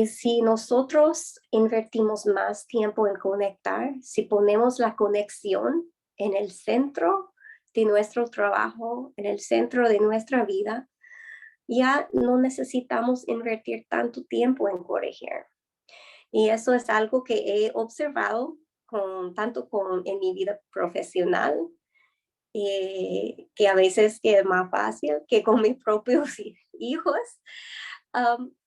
si nosotros invertimos más tiempo en conectar, si ponemos la conexión en el centro de nuestro trabajo, en el centro de nuestra vida, ya no necesitamos invertir tanto tiempo en corregir. Y eso es algo que he observado tanto en mi vida profesional, que a veces es más fácil que con mis propios hijos.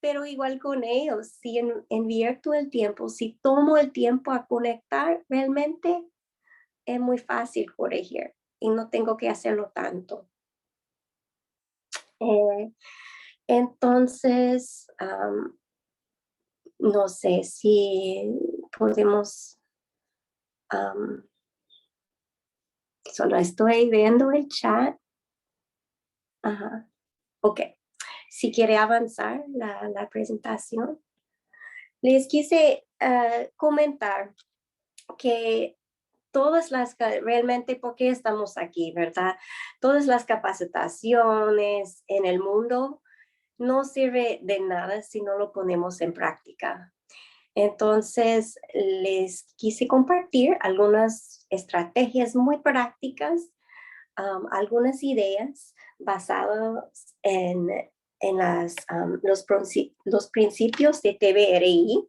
Pero igual con ellos, si invierto el tiempo, si tomo el tiempo a conectar, realmente es muy fácil corregir y no tengo que hacerlo tanto. Entonces, no sé si podemos, solo estoy viendo el chat. Ajá. Ok. Si quiere avanzar la presentación, les quise comentar que realmente, ¿por qué estamos aquí, verdad? Todas las capacitaciones en el mundo no sirve de nada si no lo ponemos en práctica. Entonces, les quise compartir algunas estrategias muy prácticas, algunas ideas basadas en los principios de TBRI,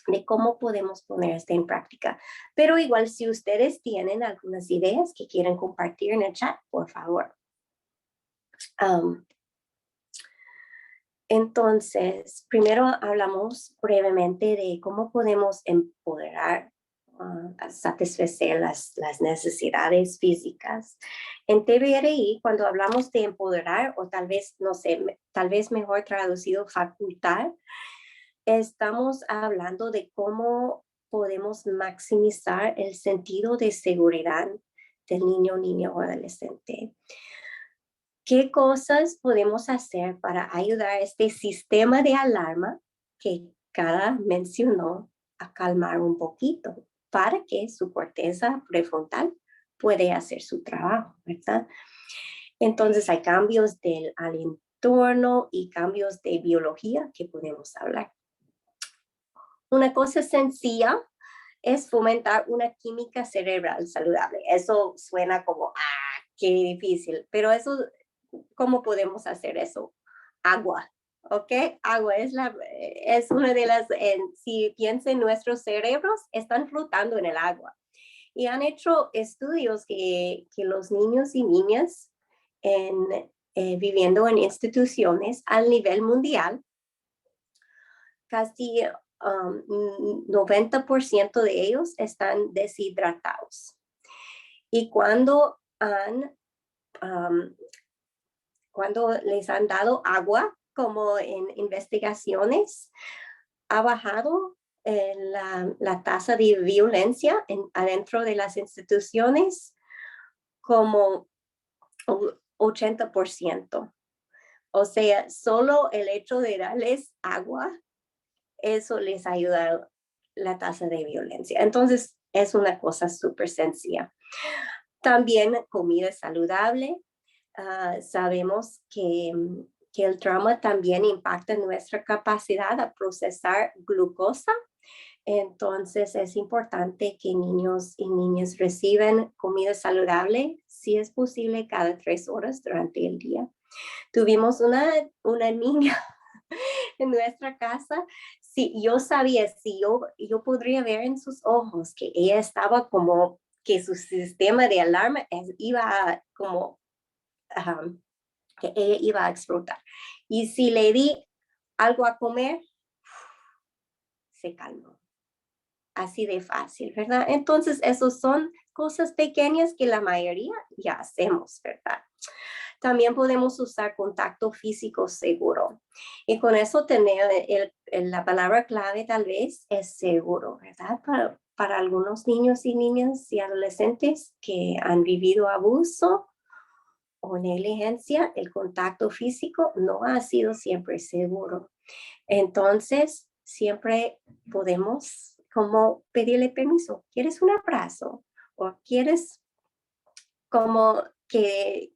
de cómo podemos poner esto en práctica. Pero igual, si ustedes tienen algunas ideas que quieren compartir en el chat, por favor. Entonces, primero hablamos brevemente de cómo podemos empoderar, satisfacer las necesidades físicas. En TVRI, cuando hablamos de empoderar, o tal vez, no sé, tal vez mejor traducido, facultar, estamos hablando de cómo podemos maximizar el sentido de seguridad del niño, niña o adolescente. ¿Qué cosas podemos hacer para ayudar a este sistema de alarma que Cara mencionó a calmar un poquito para que su corteza prefrontal pueda hacer su trabajo, ¿verdad? Entonces hay cambios al entorno y cambios de biología que podemos hablar. Una cosa sencilla es fomentar una química cerebral saludable. Eso suena como, qué difícil, pero eso, ¿cómo podemos hacer eso? Agua, ¿ok? Agua es una de las, si piensen, nuestros cerebros están flotando en el agua. Y han hecho estudios que los niños y niñas viviendo en instituciones a nivel mundial, casi 90% de ellos están deshidratados. Y cuando les han dado agua, como en investigaciones, ha bajado la tasa de violencia adentro de las instituciones como 80%. O sea, solo el hecho de darles agua, eso les ayuda la tasa de violencia. Entonces, es una cosa súper sencilla. También comida saludable. Sabemos que el trauma también impacta nuestra capacidad a procesar glucosa. Entonces, es importante que niños y niñas reciban comida saludable, si es posible, cada 3 horas durante el día. Tuvimos una niña en nuestra casa. Sí, yo sabía, yo podría ver en sus ojos que ella estaba como, que su sistema de alarma iba como, que ella iba a explotar. Y si le di algo a comer, se calmó. Así de fácil, ¿verdad? Entonces, esos son cosas pequeñas que la mayoría ya hacemos, ¿verdad? También podemos usar contacto físico seguro. Y con eso tener la palabra clave tal vez es seguro, ¿verdad? Para algunos niños y niñas y adolescentes que han vivido abuso o negligencia, el contacto físico no ha sido siempre seguro. Entonces, siempre podemos como pedirle permiso. ¿Quieres un abrazo? ¿O quieres como que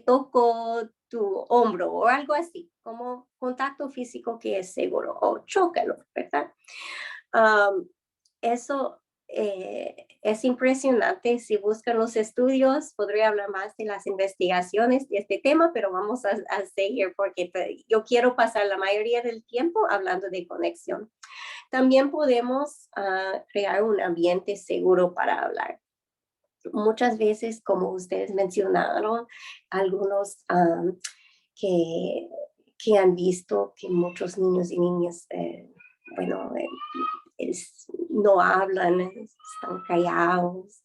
toco tu hombro o algo así? Como contacto físico que es seguro. O chócalo, ¿verdad? Eso es impresionante. Si buscan los estudios, podría hablar más de las investigaciones de este tema, pero vamos a seguir porque yo quiero pasar la mayoría del tiempo hablando de conexión. También podemos crear un ambiente seguro para hablar. Muchas veces, como ustedes mencionaron, algunos que han visto que muchos niños y niñas, no hablan, están callados.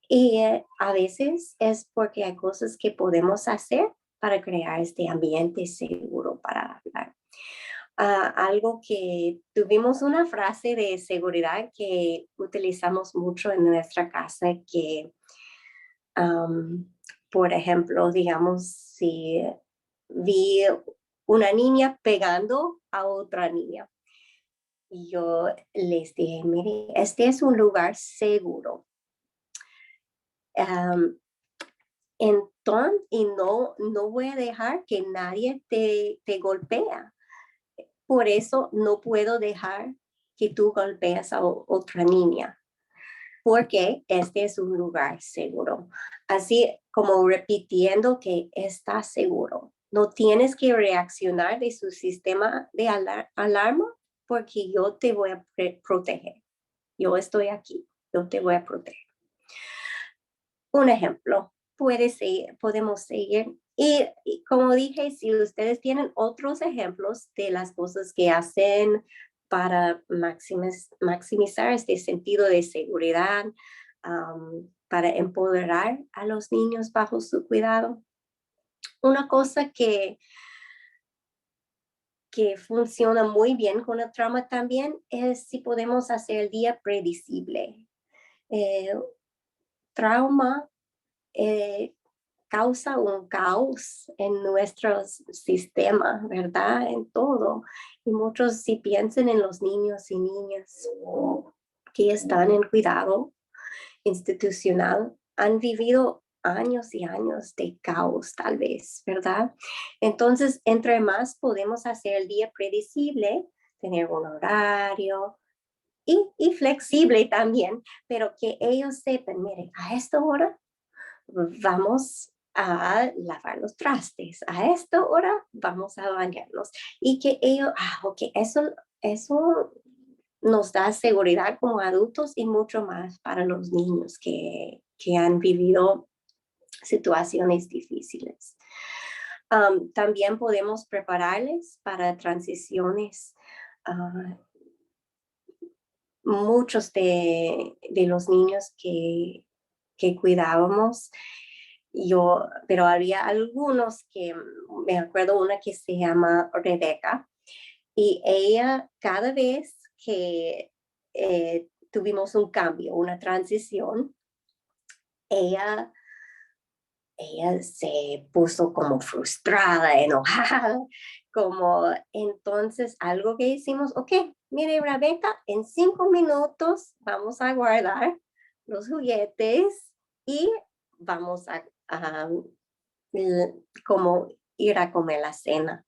Y a veces es porque hay cosas que podemos hacer para crear este ambiente seguro para hablar. Algo que tuvimos una frase de seguridad que utilizamos mucho en nuestra casa, que, por ejemplo, digamos, si vi una niña pegando a otra niña, y yo les dije, mire, este es un lugar seguro. Entonces, y no voy a dejar que nadie te golpea. Por eso no puedo dejar que tú golpees a otra niña, porque este es un lugar seguro. Así como repitiendo que está seguro. No tienes que reaccionar de su sistema de alarma, porque yo te voy a proteger. Yo estoy aquí, yo te voy a proteger. Un ejemplo, podemos seguir. Y como dije, si ustedes tienen otros ejemplos de las cosas que hacen para maximizar este sentido de seguridad, para empoderar a los niños bajo su cuidado. Una cosa que funciona muy bien con el trauma también es si podemos hacer el día predecible. Trauma causa un caos en nuestro sistema, ¿verdad? En todo. Y muchos, si piensan en los niños y niñas que están en cuidado institucional, han vivido años y años de caos, tal vez, ¿verdad? Entonces, entre más podemos hacer el día predecible, tener un horario y flexible también, pero que ellos sepan, miren, a esta hora vamos a lavar los trastes, a esta hora vamos a bañarnos, y que ellos, ok, eso nos da seguridad como adultos y mucho más para los niños que han vivido situaciones difíciles. También podemos prepararles para transiciones. Muchos de los niños que cuidábamos, pero había algunos que, me acuerdo una que se llama Rebeca, y ella cada vez que tuvimos un cambio, una transición, ella se puso como frustrada, enojada, entonces algo que hicimos, ok, mire Rebeca, en 5 minutos vamos a guardar los juguetes y vamos a como ir a comer la cena.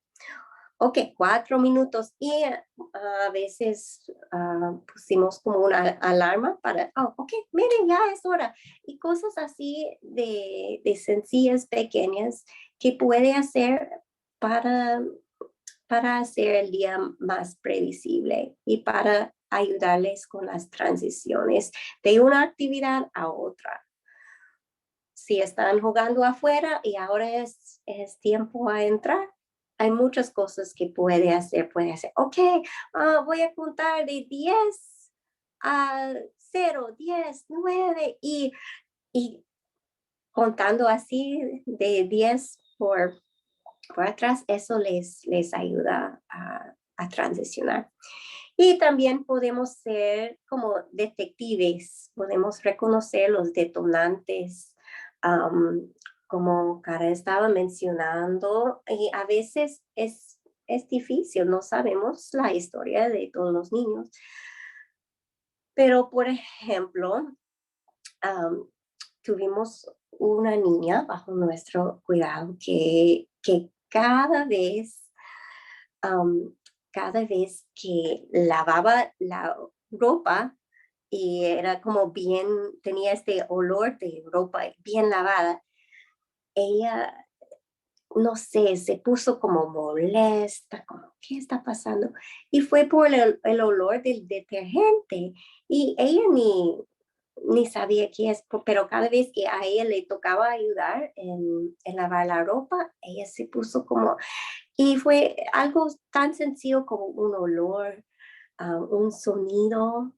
Ok, 4 minutos, y a veces pusimos como una alarma para, ok, miren, ya es hora. Y cosas así de sencillas, pequeñas, que puede hacer para hacer el día más previsible y para ayudarles con las transiciones de una actividad a otra. Si están jugando afuera y ahora es tiempo a entrar, hay muchas cosas que puede hacer. Ok, voy a contar de 10 a 0, 10, 9, y contando así de 10 por atrás, eso les ayuda a transicionar. Y también podemos ser como detectives, podemos reconocer los detonantes, como Cara estaba mencionando, y a veces es difícil, no sabemos la historia de todos los niños. Pero, por ejemplo, tuvimos una niña bajo nuestro cuidado que cada vez que lavaba la ropa, y era como bien, tenía este olor de ropa bien lavada, ella, no sé, se puso como molesta, como, ¿qué está pasando? Y fue por el olor del detergente, y ella ni sabía qué es, pero cada vez que a ella le tocaba ayudar en lavar la ropa, ella se puso como, y fue algo tan sencillo como un olor, un sonido,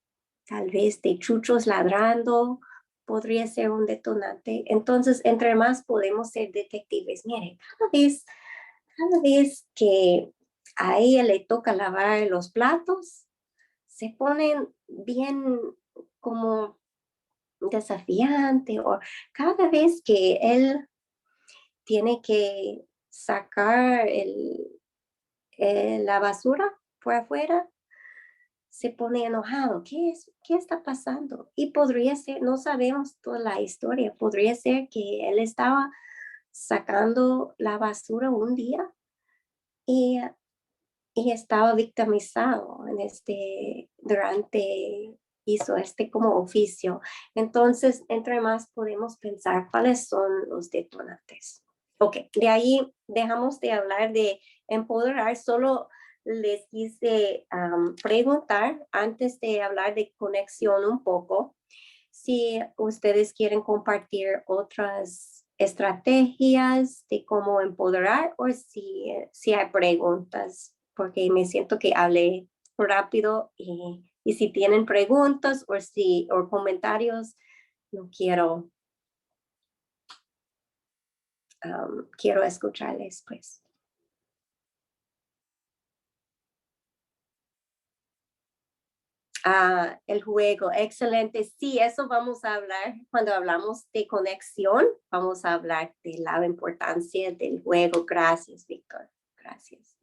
tal vez de chuchos ladrando, podría ser un detonante. Entonces, entre más podemos ser detectives. Mire, cada vez que a ella le toca lavar los platos, se ponen bien como desafiante, o cada vez que él tiene que sacar la basura por afuera, se pone enojado. ¿Qué está pasando? Y podría ser, no sabemos toda la historia, podría ser que él estaba sacando la basura un día y estaba victimizado hizo como oficio. Entonces, entre más podemos pensar cuáles son los detonantes. Ok, de ahí dejamos de hablar de empoderar, solo les quise preguntar antes de hablar de conexión un poco, si ustedes quieren compartir otras estrategias de cómo empoderar o si hay preguntas, porque me siento que hablé rápido y si tienen preguntas o comentarios, no quiero, quiero escucharles pues. El juego, excelente. Sí, eso vamos a hablar cuando hablamos de conexión. Vamos a hablar de la importancia del juego. Gracias, Víctor. Gracias.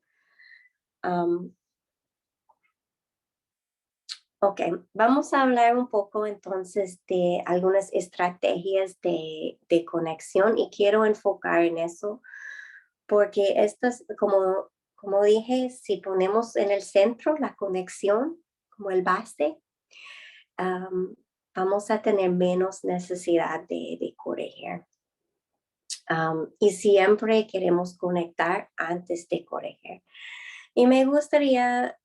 Ok, vamos a hablar un poco entonces de algunas estrategias de conexión y quiero enfocar en eso porque estas, como dije, si ponemos en el centro la conexión como el base, vamos a tener menos necesidad de corregir. Y siempre queremos conectar antes de corregir. Y me gustaría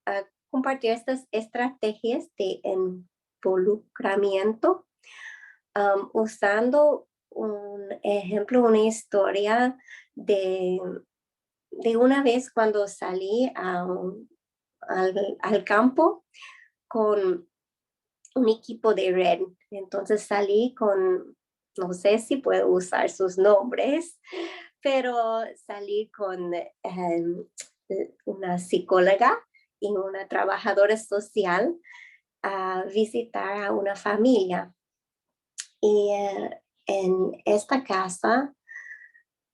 compartir estas estrategias de involucramiento usando un ejemplo, una historia de una vez cuando salí al campo con un equipo de red. Entonces salí con, no sé si puedo usar sus nombres, pero salí con una psicóloga y una trabajadora social a visitar a una familia. Y en esta casa,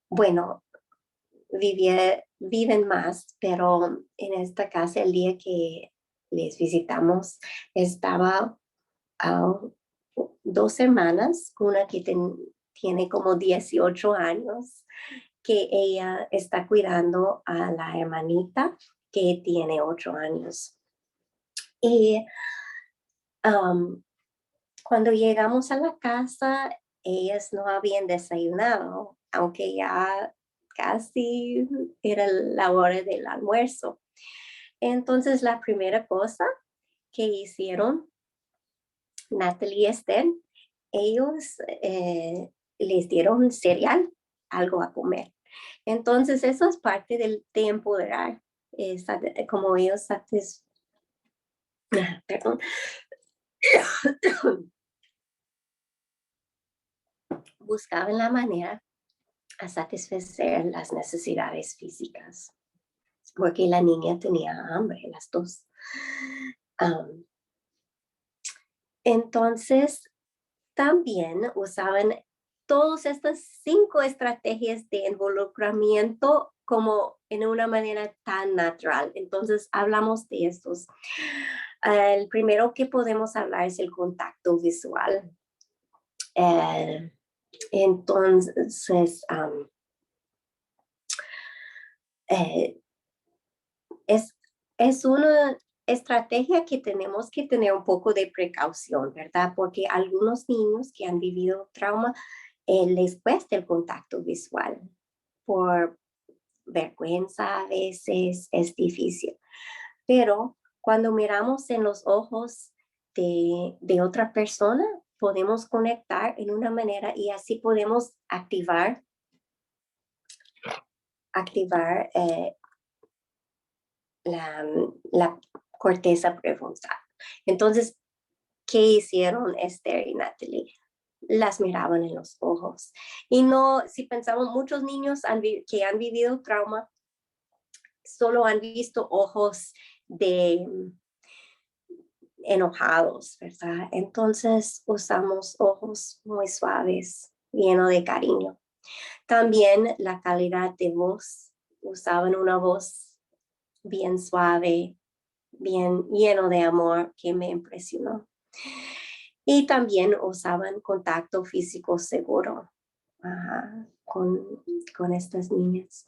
bueno, viven más, pero en esta casa el día que les visitamos estaba 2 hermanas, una que tiene como 18 años, que ella está cuidando a la hermanita que tiene 8 años. Y cuando llegamos a la casa, ellas no habían desayunado, aunque ya casi era la hora del almuerzo. Entonces, la primera cosa que hicieron Natalie y Esther, ellos les dieron cereal, algo a comer. Entonces, eso es parte de empoderar, como ellos buscaban la manera a satisfacer las necesidades físicas, porque la niña tenía hambre, las dos. Entonces, también usaban todas estas 5 estrategias de involucramiento como en una manera tan natural. Entonces, hablamos de estos. El primero que podemos hablar es el contacto visual. Entonces, es una estrategia que tenemos que tener un poco de precaución, ¿verdad? Porque algunos niños que han vivido trauma les cuesta el contacto visual. Por vergüenza a veces es difícil. Pero cuando miramos en los ojos de otra persona, podemos conectar en una manera y así podemos activar la corteza prefrontal. Entonces, ¿qué hicieron Esther y Natalie? Las miraban en los ojos. Y no, si pensamos, muchos niños que han vivido trauma, solo han visto ojos enojados, ¿verdad? Entonces, usamos ojos muy suaves, llenos de cariño. También la calidad de voz. Usaban una voz bien suave, bien lleno de amor, que me impresionó. Y también usaban contacto físico seguro con estas niñas.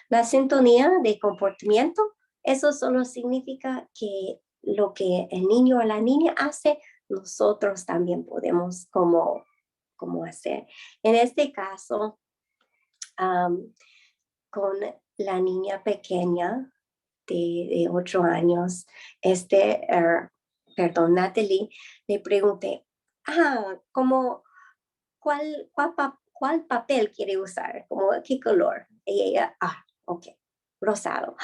La sintonía de comportamiento, eso solo significa que lo que el niño o la niña hace, nosotros también podemos como hacer. En este caso, con la niña pequeña de 8 años, Natalie, le pregunté, ¿cuál ¿cuál papel quiere usar? Como, ¿qué color? Y ella, ok, rosado.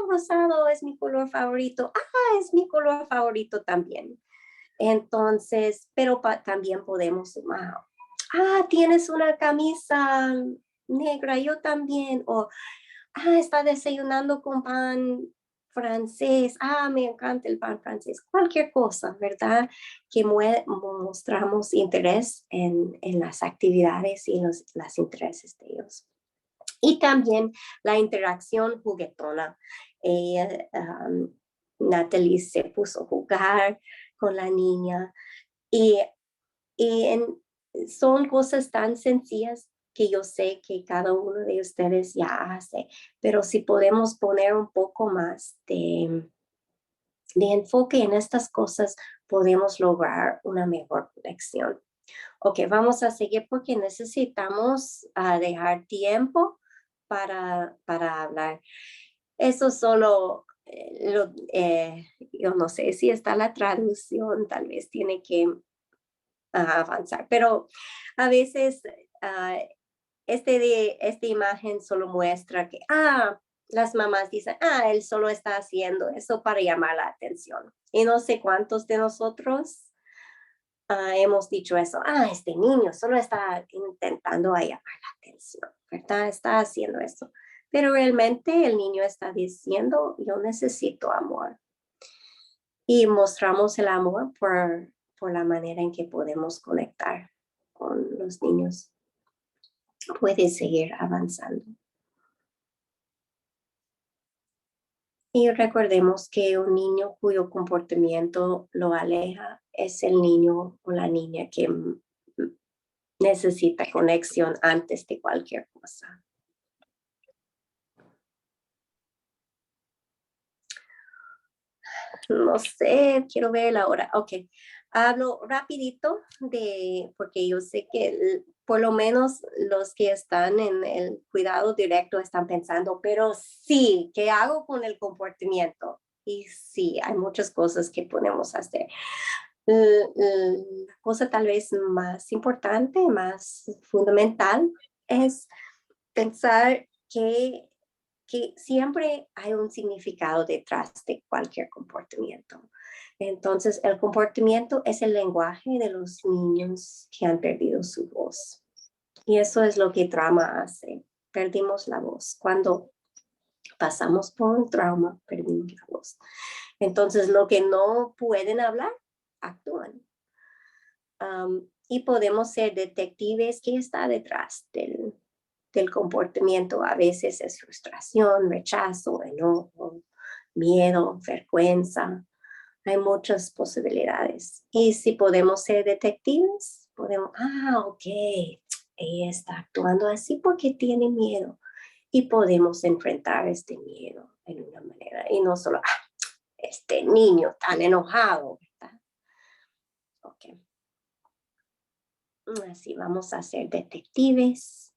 Rosado es mi color favorito. Es mi color favorito también. Entonces, pero también podemos sumar. Tienes una camisa negra, yo también. O, está desayunando con pan francés. Me encanta el pan francés. Cualquier cosa, ¿verdad? Que mostramos interés en las actividades y los intereses de ellos. Y también la interacción juguetona. Natalie se puso a jugar con la niña y son cosas tan sencillas que yo sé que cada uno de ustedes ya hace, pero si podemos poner un poco más de enfoque en estas cosas, podemos lograr una mejor conexión. Ok, vamos a seguir porque necesitamos dejar tiempo para hablar. Eso solo, yo no sé si está la traducción, tal vez tiene que avanzar, pero a veces esta imagen solo muestra que, las mamás dicen, él solo está haciendo eso para llamar la atención. Y no sé cuántos de nosotros hemos dicho eso, este niño solo está intentando llamar la atención, ¿verdad? Está haciendo eso. Pero realmente el niño está diciendo, yo necesito amor. Y mostramos el amor por la manera en que podemos conectar con los niños. Puede seguir avanzando. Y recordemos que un niño cuyo comportamiento lo aleja es el niño o la niña que necesita conexión antes de cualquier cosa. No sé, quiero ver la hora. Ok, hablo rapidito porque yo sé que por lo menos los que están en el cuidado directo están pensando, pero sí, ¿qué hago con el comportamiento? Y sí, hay muchas cosas que podemos hacer. La cosa tal vez más importante, más fundamental, es pensar que siempre hay un significado detrás de cualquier comportamiento. Entonces, el comportamiento es el lenguaje de los niños que han perdido su voz. Y eso es lo que trauma hace. Perdimos la voz. Cuando pasamos por un trauma, perdimos la voz. Entonces, lo que no pueden hablar, actúan. Y podemos ser detectives que está detrás del comportamiento. A veces es frustración, rechazo, enojo, miedo, vergüenza. Hay muchas posibilidades. Y si podemos ser detectives, podemos, ok, ella está actuando así porque tiene miedo. Y podemos enfrentar este miedo en una manera. Y no solo, este niño tan enojado, ¿verdad? Ok. Así vamos a ser detectives.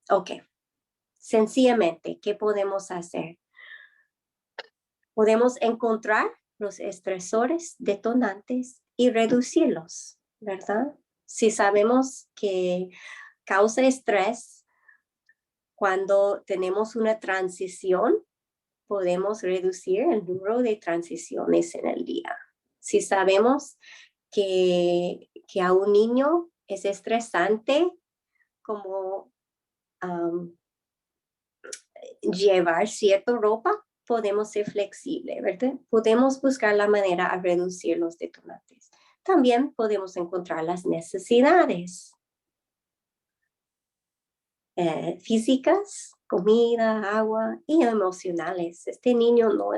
Ok. Sencillamente, ¿qué podemos hacer? Podemos encontrar los estresores detonantes y reducirlos, ¿verdad? Si sabemos que causa estrés cuando tenemos una transición, podemos reducir el número de transiciones en el día. Si sabemos que a un niño es estresante como llevar cierta ropa, podemos ser flexibles, ¿verdad? Podemos buscar la manera de reducir los detonantes. También podemos encontrar las necesidades físicas, comida, agua y emocionales. Este niño no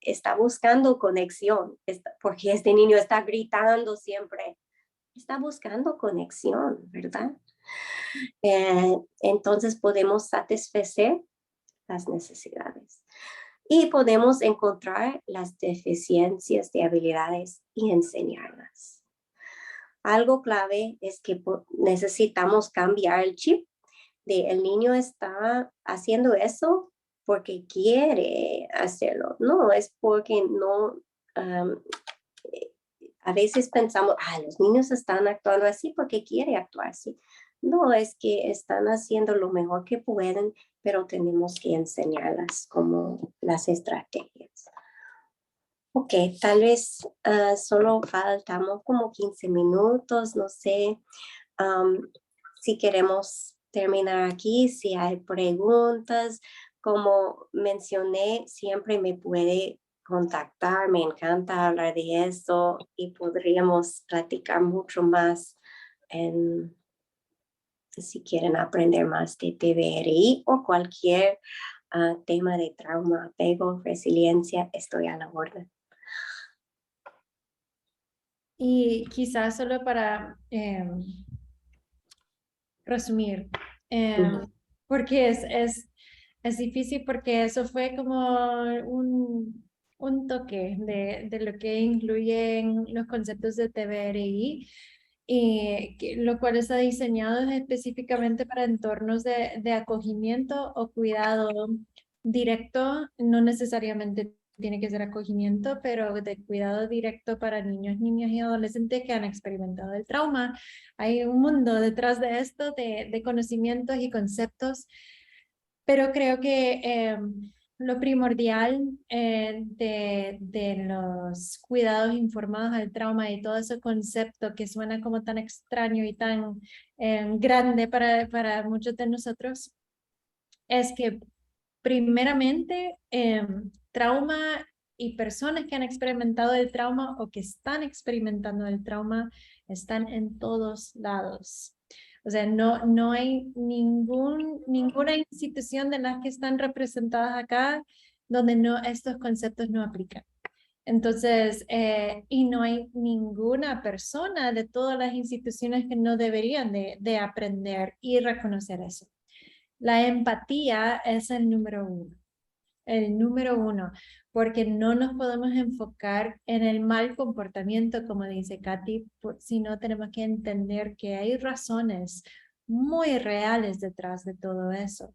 está buscando conexión, porque este niño está gritando siempre. Está buscando conexión, ¿verdad? Entonces podemos satisfacer las necesidades. Y podemos encontrar las deficiencias de habilidades y enseñarlas. Algo clave es que necesitamos cambiar el chip de el niño está haciendo eso porque quiere hacerlo. No, es porque no a veces pensamos, los niños están actuando así porque quieren actuar así. No, es que están haciendo lo mejor que pueden, pero tenemos que enseñarlas como las estrategias. Ok, tal vez solo faltamos como 15 minutos, no sé. Si queremos terminar aquí, si hay preguntas, como mencioné, siempre me puede contactar, me encanta hablar de eso y podríamos platicar mucho más si quieren aprender más de TBRI o cualquier tema de trauma, apego, resiliencia, estoy a la orden. Y quizás solo para resumir, porque es difícil porque eso fue como un toque de lo que incluyen los conceptos de TBRI, y lo cual está diseñado específicamente para entornos de acogimiento o cuidado directo, no necesariamente tiene que ser acogimiento, pero de cuidado directo para niños, niñas y adolescentes que han experimentado el trauma. Hay un mundo detrás de esto, de conocimientos y conceptos, pero creo que lo primordial de los cuidados informados al trauma y todo ese concepto que suena como tan extraño y tan grande para muchos de nosotros, es que primeramente trauma y personas que han experimentado el trauma o que están experimentando el trauma están en todos lados. O sea, no hay ninguna institución de las que están representadas acá donde estos conceptos no aplican. Entonces, y no hay ninguna persona de todas las instituciones que no deberían de aprender y reconocer eso. La empatía es el número uno, porque no nos podemos enfocar en el mal comportamiento, como dice Katy, sino tenemos que entender que hay razones muy reales detrás de todo eso.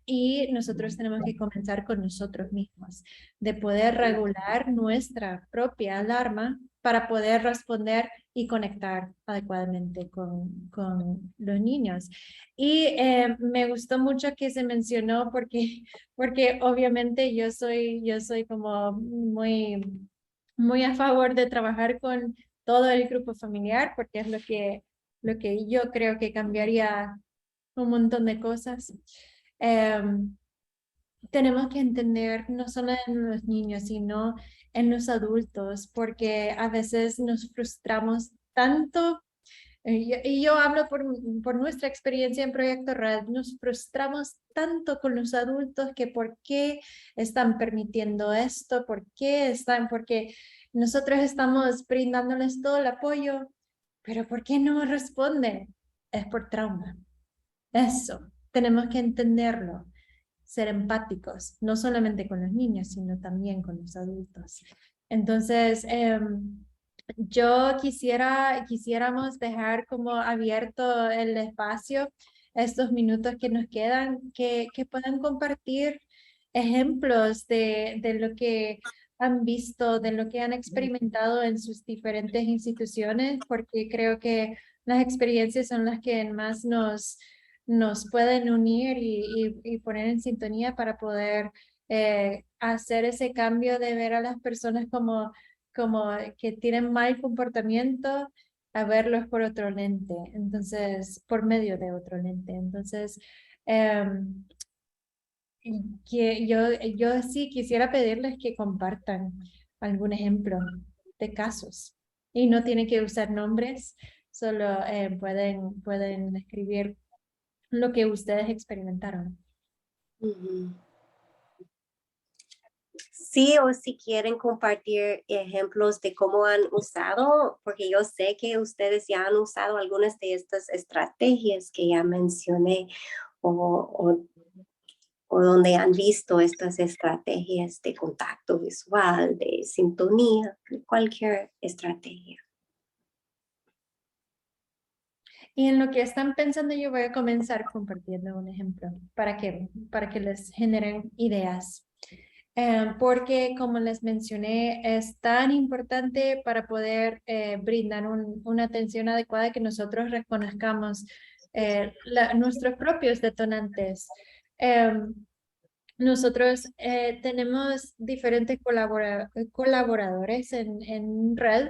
Y nosotros tenemos que comenzar con nosotros mismos, de poder regular nuestra propia alarma para poder responder y conectar adecuadamente con los niños. Y me gustó mucho que se mencionó porque obviamente yo soy como muy a favor de trabajar con todo el grupo familiar, porque es lo que yo creo que cambiaría un montón de cosas. Tenemos que entender no solo en los niños, sino en los adultos, porque a veces nos frustramos tanto, y yo hablo por nuestra experiencia en Proyecto Red, nos frustramos tanto con los adultos que por qué están permitiendo esto, porque nosotros estamos brindándoles todo el apoyo, pero ¿por qué no responden? Es por trauma. Eso, tenemos que entenderlo, ser empáticos, no solamente con los niños, sino también con los adultos. Entonces, quisiéramos dejar como abierto el espacio, estos minutos que nos quedan, que puedan compartir ejemplos de lo que han visto, de lo que han experimentado en sus diferentes instituciones, porque creo que las experiencias son las que más nos pueden unir y poner en sintonía para poder hacer ese cambio de ver a las personas como que tienen mal comportamiento a verlos por otro lente, entonces, por medio de otro lente. Entonces, yo sí quisiera pedirles que compartan algún ejemplo de casos y no tienen que usar nombres, solo pueden escribir lo que ustedes experimentaron. Sí, o si quieren compartir ejemplos de cómo han usado, porque yo sé que ustedes ya han usado algunas de estas estrategias que ya mencioné o donde han visto estas estrategias de contacto visual, de sintonía, cualquier estrategia. Y en lo que están pensando, yo voy a comenzar compartiendo un ejemplo para que les generen ideas. porque como les mencioné, es tan importante para poder brindar una atención adecuada que nosotros reconozcamos nuestros propios detonantes. Nosotros tenemos diferentes colaboradores en red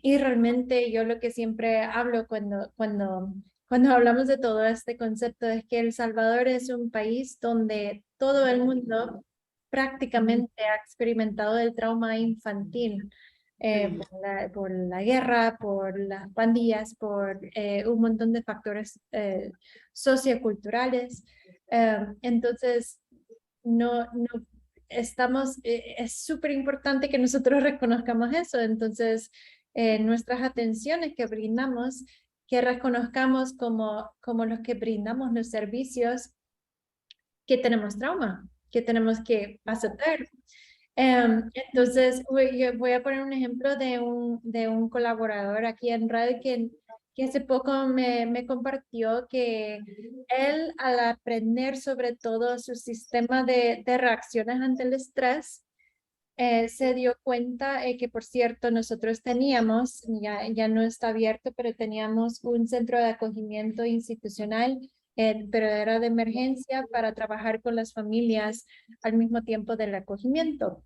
y realmente yo lo que siempre hablo cuando hablamos de todo este concepto es que El Salvador es un país donde todo el mundo prácticamente ha experimentado el trauma infantil por la guerra, por las pandillas, por un montón de factores socioculturales. Entonces, no estamos, es súper importante que nosotros reconozcamos eso. Entonces, nuestras atenciones que brindamos, que reconozcamos como los que brindamos los servicios que tenemos trauma, que tenemos que aceptar. Entonces, voy a poner un ejemplo de un colaborador aquí en Red que hace poco me compartió que él, al aprender sobre todo su sistema de reacciones ante el estrés, se dio cuenta que, por cierto, nosotros teníamos, ya no está abierto, pero teníamos un centro de acogimiento institucional, pero era de emergencia para trabajar con las familias al mismo tiempo del acogimiento.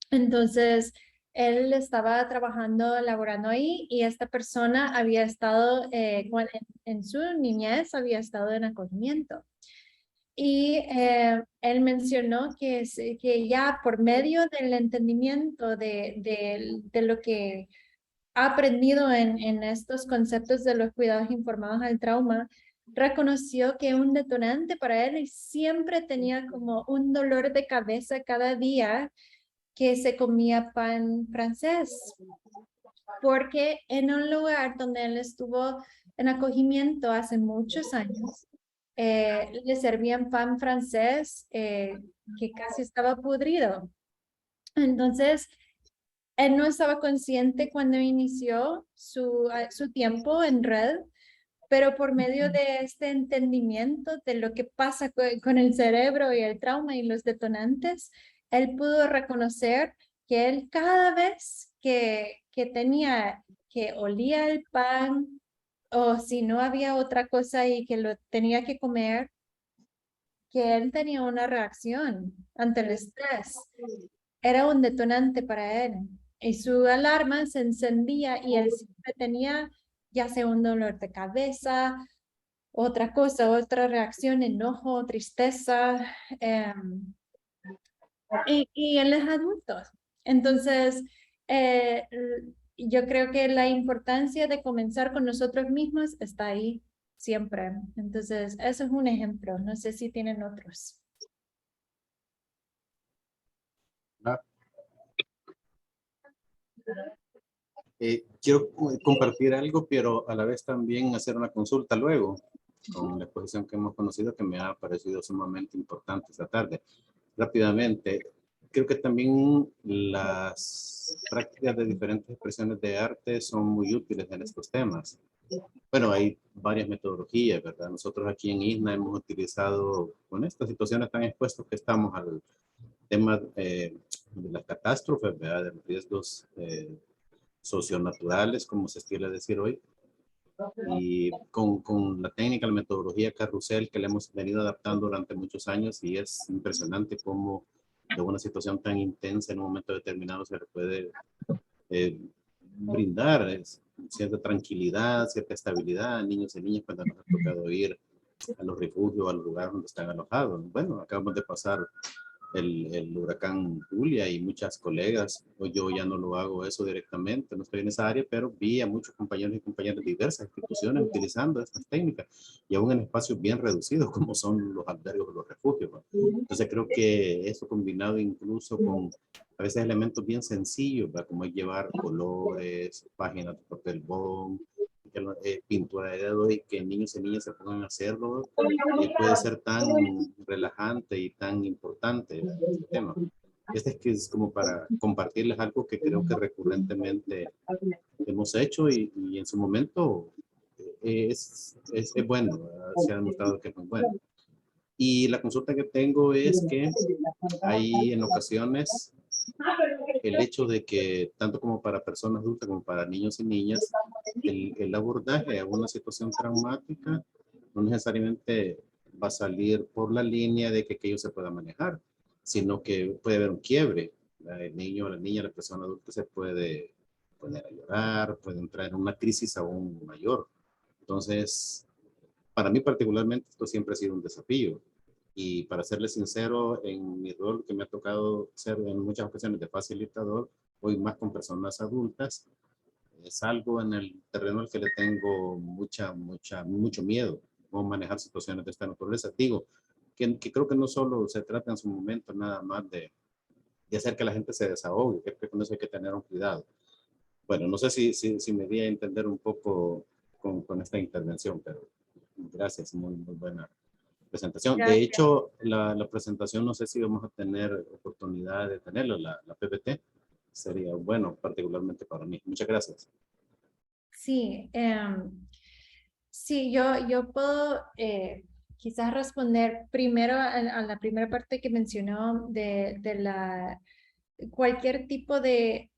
Entonces, él estaba trabajando, laborando ahí, y esta persona había estado, en su niñez, había estado en acogimiento. Y él mencionó que ya por medio del entendimiento de lo que ha aprendido en estos conceptos de los cuidados informados al trauma, reconoció que un detonante para él siempre tenía como un dolor de cabeza cada día que se comía pan francés, porque en un lugar donde él estuvo en acogimiento hace muchos años, le servían pan francés que casi estaba pudrido. Entonces, él no estaba consciente cuando inició su tiempo en red, pero por medio de este entendimiento de lo que pasa con el cerebro y el trauma y los detonantes, él pudo reconocer que él cada vez que olía el pan, o si no había otra cosa y que lo tenía que comer, que él tenía una reacción ante el estrés. Era un detonante para él. Y su alarma se encendía y él siempre tenía ya sea un dolor de cabeza, otra cosa, otra reacción, enojo, tristeza. Y él es adulto. Entonces, yo creo que la importancia de comenzar con nosotros mismos está ahí siempre. Entonces, eso es un ejemplo. No sé si tienen otros. Quiero compartir algo, pero a la vez también hacer una consulta luego con la exposición que hemos conocido, que me ha parecido sumamente importante esta tarde. Rápidamente, creo que también las prácticas de diferentes expresiones de arte son muy útiles en estos temas. Bueno, hay varias metodologías, ¿verdad? Nosotros aquí en ISNA hemos utilizado, con estas situaciones tan expuestos que estamos al tema de las catástrofes, ¿verdad? De los riesgos socionaturales, como se estila decir hoy, y con la técnica, la metodología carrusel que le hemos venido adaptando durante muchos años, y es impresionante cómo de una situación tan intensa en un momento determinado se le puede brindar cierta tranquilidad, cierta estabilidad a niños y niñas cuando nos ha tocado ir a los refugios, a los lugares donde están alojados. Bueno, acabamos de pasar el huracán Julia y muchas colegas, hoy yo ya no lo hago eso directamente, no estoy en esa área, pero vi a muchos compañeros y compañeras de diversas instituciones utilizando estas técnicas y aún en espacios bien reducidos como son los albergues o los refugios. Entonces creo que eso combinado incluso con a veces elementos bien sencillos, ¿verdad? Como es llevar colores, páginas de papel bond, pintura de dedo, y que niños y niñas se pongan a hacerlo, puede ser tan relajante y tan importante este tema. Este es que es como para compartirles algo que creo que recurrentemente hemos hecho y en su momento es bueno, se ha demostrado que es muy bueno. Y la consulta que tengo es que hay en ocasiones el hecho de que tanto como para personas adultas como para niños y niñas, el abordaje a una situación traumática no necesariamente va a salir por la línea de que aquello se pueda manejar, sino que puede haber un quiebre. El niño, la niña, la persona adulta se puede poner a llorar, puede entrar en una crisis aún mayor. Entonces, para mí particularmente esto siempre ha sido un desafío. Y para serle sincero, en mi rol que me ha tocado ser en muchas ocasiones de facilitador, hoy más con personas adultas, es algo en el terreno al que le tengo mucho miedo, cómo manejar situaciones de esta naturaleza. Digo, que creo que no solo se trata en su momento nada más de hacer que la gente se desahogue, creo que con eso hay que tener un cuidado. Bueno, no sé si me di a entender un poco con esta intervención, pero gracias, muy buena presentación. De Gracias. hecho, la presentación no sé si vamos a tener oportunidad de tenerla, la PPT. Sería bueno, particularmente para mí. Muchas gracias. Sí, sí, yo puedo quizás responder primero a la primera parte que mencionó de la cualquier tipo de,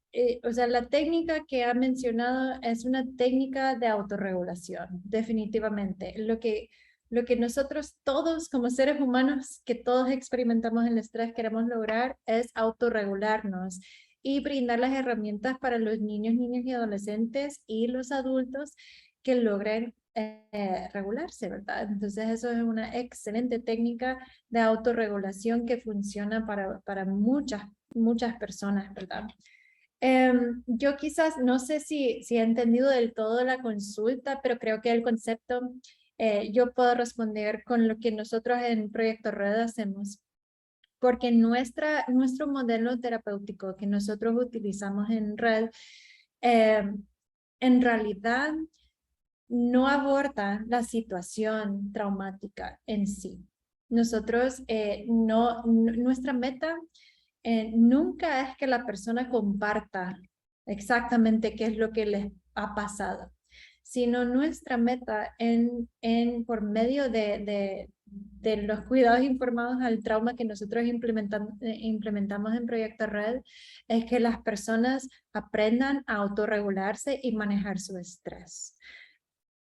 o sea, la técnica que ha mencionado es una técnica de autorregulación, definitivamente. Lo que nosotros todos como seres humanos que todos experimentamos el estrés queremos lograr es autorregularnos y brindar las herramientas para los niños, niñas y adolescentes y los adultos que logren regularse, ¿verdad? Entonces eso es una excelente técnica de autorregulación que funciona para muchas personas, ¿verdad? Yo quizás no sé si he entendido del todo la consulta, pero creo que el concepto yo puedo responder con lo que nosotros en Proyecto Red hacemos. Porque nuestro modelo terapéutico que nosotros utilizamos en Red, en realidad no aborda la situación traumática en sí. Nosotros, nuestra meta nunca es que la persona comparta exactamente qué es lo que les ha pasado, sino nuestra meta por medio de los cuidados informados al trauma que nosotros implementamos en Proyecto Red, es que las personas aprendan a autorregularse y manejar su estrés.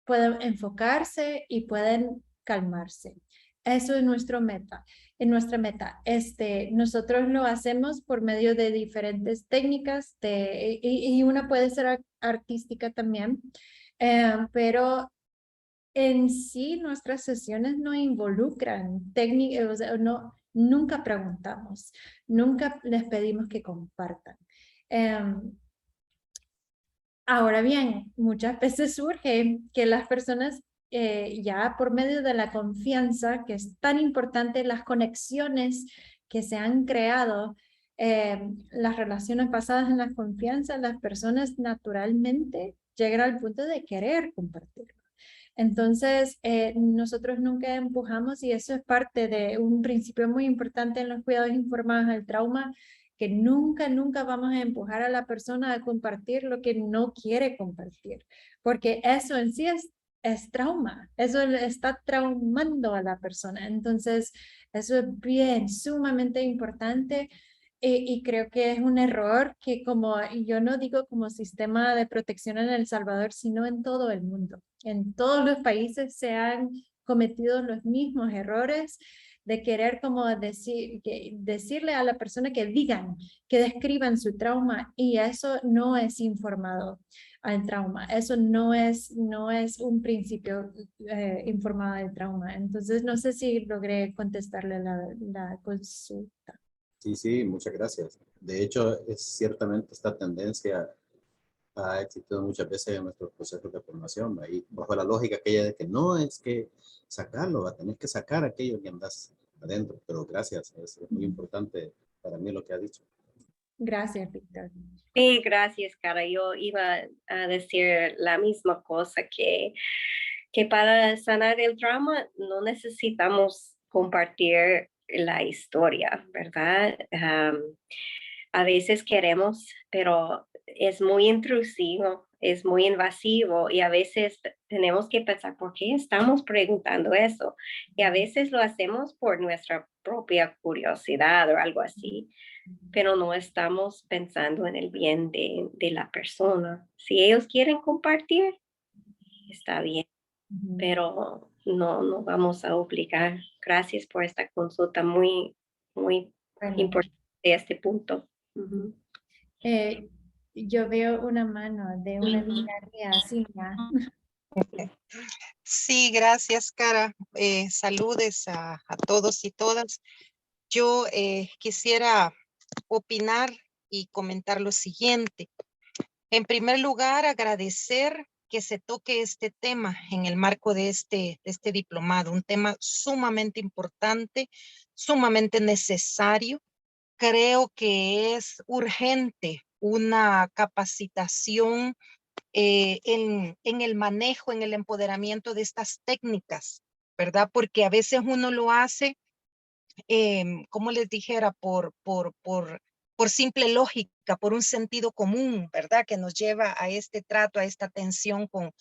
Pueden enfocarse y pueden calmarse. Eso es nuestra meta. Nosotros lo hacemos por medio de diferentes técnicas y una puede ser artística también, pero en sí nuestras sesiones no involucran técnicas, o sea, nunca preguntamos, nunca les pedimos que compartan. Ahora bien, muchas veces surge que las personas ya por medio de la confianza, que es tan importante, las conexiones que se han creado, las relaciones basadas en la confianza, las personas naturalmente llegan al punto de querer compartirlo. Entonces, nosotros nunca empujamos y eso es parte de un principio muy importante en los cuidados informados al trauma, que nunca vamos a empujar a la persona a compartir lo que no quiere compartir, porque eso en sí es trauma, eso le está traumando a la persona. Entonces, eso es bien, sumamente importante. Y creo que es un error que yo no digo como sistema de protección en El Salvador, sino en todo el mundo. En todos los países se han cometido los mismos errores de querer como decirle a la persona que digan, que describan su trauma, y eso no es informado al trauma. Eso no es un principio informado del trauma. Entonces no sé si logré contestarle la consulta. Sí, muchas gracias. De hecho, es ciertamente esta tendencia ha existido muchas veces en nuestros procesos de formación, ahí bajo la lógica aquella de que no es que sacarlo, va a tener que sacar aquello que andas adentro, pero gracias, es muy importante para mí lo que ha dicho. Gracias, Víctor. Sí, gracias, Cara. Yo iba a decir la misma cosa, que para sanar el trauma no necesitamos compartir la historia, ¿verdad? A veces queremos, pero es muy intrusivo es muy invasivo y a veces tenemos que pensar por qué estamos preguntando eso. Y a veces lo hacemos por nuestra propia curiosidad o algo así, pero no estamos pensando en el bien de la persona. Si ellos quieren compartir, está bien, pero no vamos a obligar. Gracias por esta consulta muy, muy Bueno, importante a este punto. Ujú. yo veo una mano de una amiga, Silvia. Sí, gracias, Cara. Saludes a todos y todas. Yo quisiera opinar y comentar lo siguiente. En primer lugar, agradecer que se toque este tema en el marco de este diplomado, un tema sumamente importante, sumamente necesario. Creo que es urgente una capacitación en el manejo, en el empoderamiento de estas técnicas, ¿verdad? Porque a veces uno lo hace, como les dijera, por simple lógica, por un sentido común, ¿verdad? Que nos lleva a este trato, a esta atención con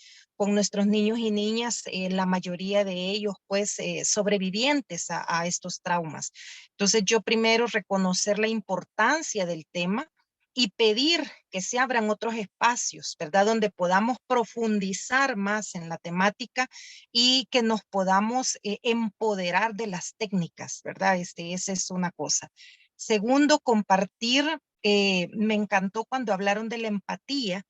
nuestros niños y niñas, la mayoría de ellos, pues, sobrevivientes a estos traumas. Entonces, yo primero reconocer la importancia del tema y pedir que se abran otros espacios, ¿verdad? Donde podamos profundizar más en la temática y que nos podamos empoderar de las técnicas, ¿verdad? Esa es una cosa. Segundo, compartir, me encantó cuando hablaron de la empatía,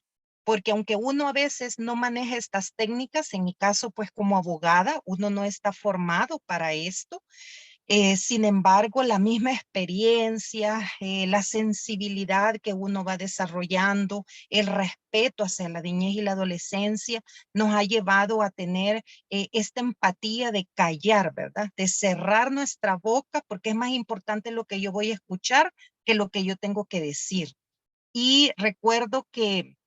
porque aunque uno a veces no maneja estas técnicas, en mi caso, pues como abogada, uno no está formado para esto. Sin embargo, la misma experiencia, la sensibilidad que uno va desarrollando, el respeto hacia la niñez y la adolescencia, nos ha llevado a tener esta empatía de callar, ¿verdad? De cerrar nuestra boca, porque es más importante lo que yo voy a escuchar que lo que yo tengo que decir. Y recuerdo que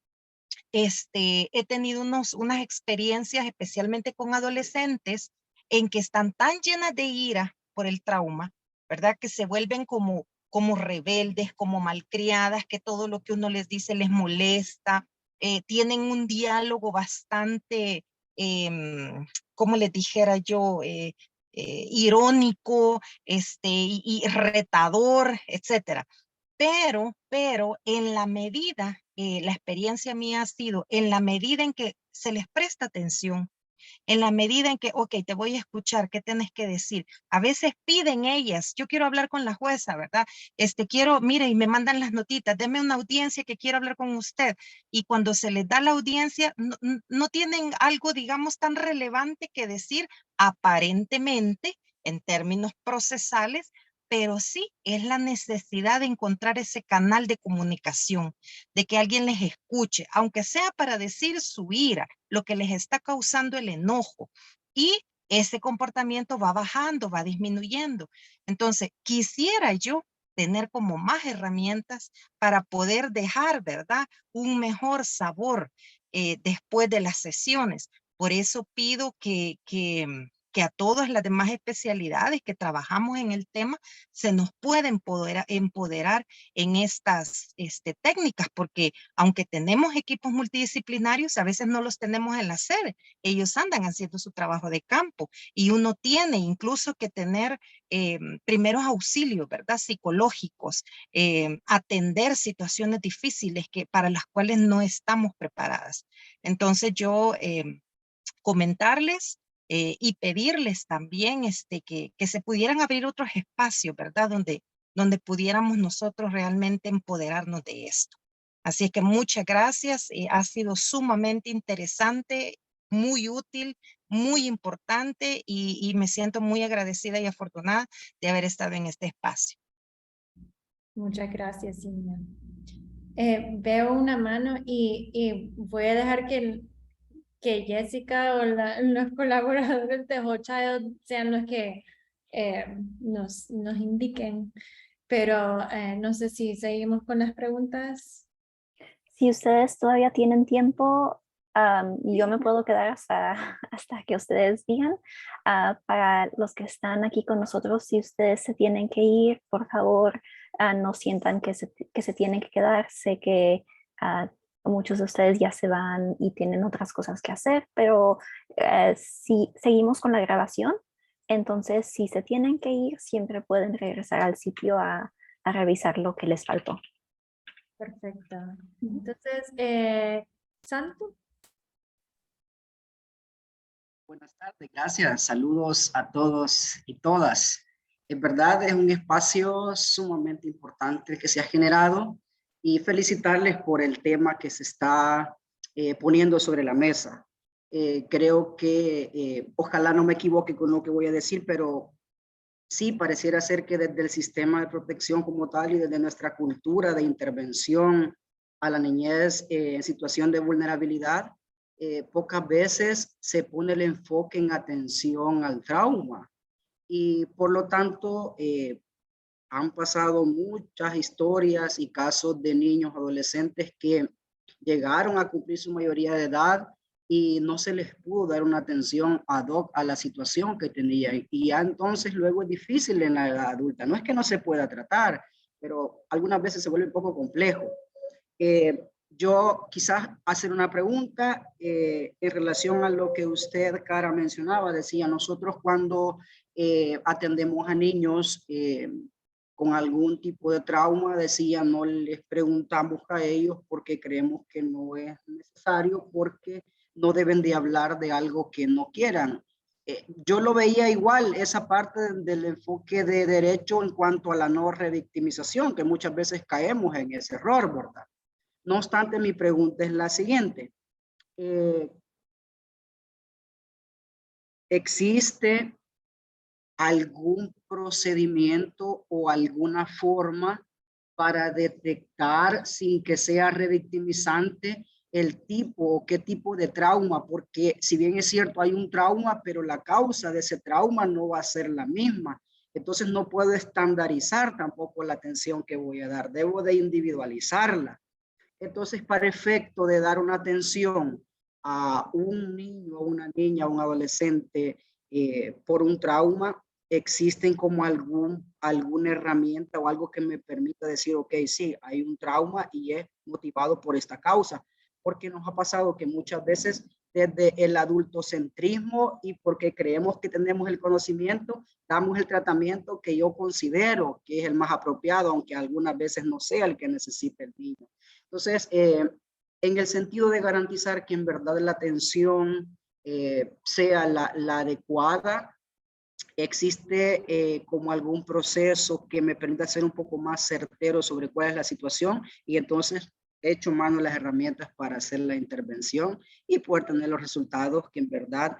he tenido unas experiencias, especialmente con adolescentes, en que están tan llenas de ira por el trauma, ¿verdad? Que se vuelven como rebeldes, como malcriadas, que todo lo que uno les dice les molesta, tienen un diálogo bastante, como les dijera yo, irónico, y retador, etcétera. Pero en la medida, la experiencia mía ha sido, en la medida en que se les presta atención, en la medida en que, ok, te voy a escuchar, ¿qué tienes que decir? A veces piden ellas, yo quiero hablar con la jueza, ¿verdad? Mire, y me mandan las notitas, deme una audiencia que quiero hablar con usted. Y cuando se les da la audiencia, no tienen algo, digamos, tan relevante que decir, aparentemente, en términos procesales, pero sí es la necesidad de encontrar ese canal de comunicación, de que alguien les escuche, aunque sea para decir su ira, lo que les está causando el enojo. Y ese comportamiento va bajando, va disminuyendo. Entonces, quisiera yo tener como más herramientas para poder dejar, ¿verdad? Un mejor sabor después de las sesiones. Por eso pido que a todas las demás especialidades que trabajamos en el tema se nos pueda empoderar en estas técnicas, porque aunque tenemos equipos multidisciplinarios, a veces no los tenemos en la sede. Ellos andan haciendo su trabajo de campo y uno tiene incluso que tener primeros auxilios, ¿verdad? Psicológicos, atender situaciones difíciles para las cuales no estamos preparadas. Entonces yo comentarles y pedirles también que se pudieran abrir otros espacios, ¿verdad? Donde pudiéramos nosotros realmente empoderarnos de esto. Así es que muchas gracias. Ha sido sumamente interesante, muy útil, muy importante y me siento muy agradecida y afortunada de haber estado en este espacio. Muchas gracias, Silvia. Veo una mano y voy a dejar que Jessica o los colaboradores de Whole Child sean los que nos indiquen. Pero no sé si seguimos con las preguntas. Si ustedes todavía tienen tiempo, yo me puedo quedar hasta que ustedes digan. Para los que están aquí con nosotros, si ustedes se tienen que ir, por favor, no sientan que se tienen que quedar. Sé que muchos de ustedes ya se van y tienen otras cosas que hacer, pero si seguimos con la grabación, entonces si se tienen que ir, siempre pueden regresar al sitio a revisar lo que les faltó. Perfecto. Entonces, Santo. Buenas tardes, gracias. Saludos a todos y todas. En verdad es un espacio sumamente importante que se ha generado y felicitarles por el tema que se está poniendo sobre la mesa. Creo que ojalá no me equivoque con lo que voy a decir, pero sí pareciera ser que desde el sistema de protección como tal y desde nuestra cultura de intervención a la niñez en situación de vulnerabilidad, pocas veces se pone el enfoque en atención al trauma y por lo tanto han pasado muchas historias y casos de niños, adolescentes que llegaron a cumplir su mayoría de edad y no se les pudo dar una atención ad hoc a la situación que tenían. Y ya entonces luego es difícil en la edad adulta. No es que no se pueda tratar, pero algunas veces se vuelve un poco complejo. Yo quizás hacer una pregunta en relación a lo que usted, Cara, mencionaba. Decía, nosotros cuando atendemos a niños con algún tipo de trauma, decía, no les preguntamos a ellos porque creemos que no es necesario, porque no deben de hablar de algo que no quieran. Yo lo veía igual, esa parte del enfoque de derecho en cuanto a la no revictimización, que muchas veces caemos en ese error, ¿verdad? No obstante, mi pregunta es la siguiente. ¿Existe algún procedimiento o alguna forma para detectar sin que sea revictimizante el tipo o qué tipo de trauma? Porque si bien es cierto hay un trauma, pero la causa de ese trauma no va a ser la misma. Entonces no puedo estandarizar tampoco la atención que voy a dar. Debo de individualizarla. Entonces, para efecto de dar una atención a un niño, a una niña, a un adolescente por un trauma, existen como alguna herramienta o algo que me permita decir, ok, sí, hay un trauma y es motivado por esta causa. Porque nos ha pasado que muchas veces desde el adultocentrismo y porque creemos que tenemos el conocimiento, damos el tratamiento que yo considero que es el más apropiado, aunque algunas veces no sea el que necesita el niño. Entonces, en el sentido de garantizar que en verdad la atención sea la adecuada, ¿existe como algún proceso que me permita ser un poco más certero sobre cuál es la situación? Y entonces he hecho mano de las herramientas para hacer la intervención y poder tener los resultados que en verdad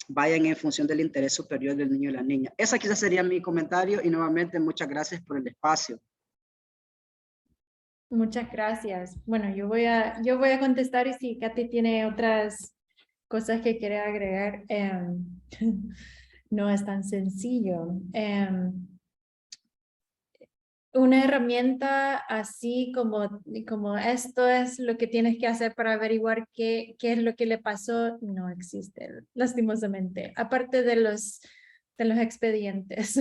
vayan en función del interés superior del niño y la niña. Esa quizás sería mi comentario y nuevamente muchas gracias por el espacio. Muchas gracias. Bueno, yo voy a contestar y si Katy tiene otras cosas que quiere agregar, no es tan sencillo. Una herramienta así como esto es lo que tienes que hacer para averiguar qué es lo que le pasó, no existe, lastimosamente, aparte de los expedientes.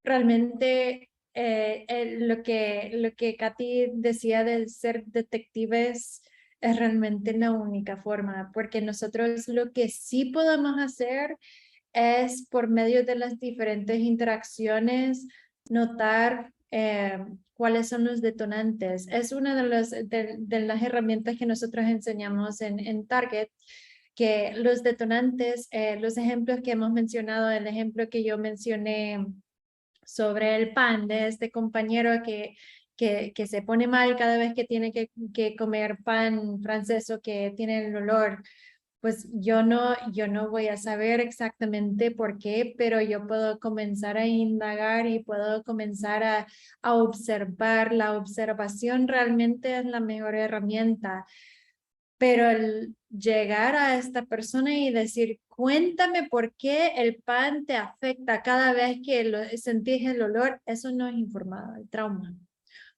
Realmente lo que Katy decía de ser detectives es realmente la única forma, porque nosotros lo que sí podemos hacer es por medio de las diferentes interacciones notar cuáles son los detonantes. Es una de las herramientas que nosotros enseñamos en Target, que los detonantes, los ejemplos que hemos mencionado, el ejemplo que yo mencioné sobre el pan de este compañero que se pone mal cada vez que tiene que comer pan francés o que tiene el olor, pues yo no voy a saber exactamente por qué, pero yo puedo comenzar a indagar y puedo comenzar a observar. La observación realmente es la mejor herramienta. Pero el llegar a esta persona y decir, cuéntame por qué el pan te afecta cada vez que sentís el olor, eso no es informado, el trauma.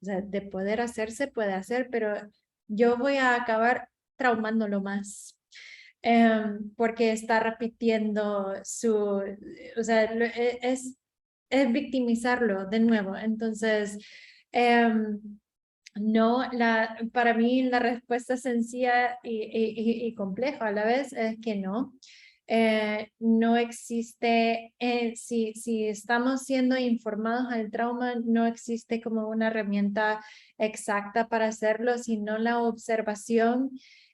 O sea, de poder hacerse, puede hacer, pero yo voy a acabar traumándolo más. Porque está repitiendo o sea, es victimizarlo de nuevo. Entonces, No, para mí la respuesta sencilla y compleja a la vez es que no. No existe, si estamos siendo informados al trauma, no existe como una herramienta exacta para hacerlo, sino la observación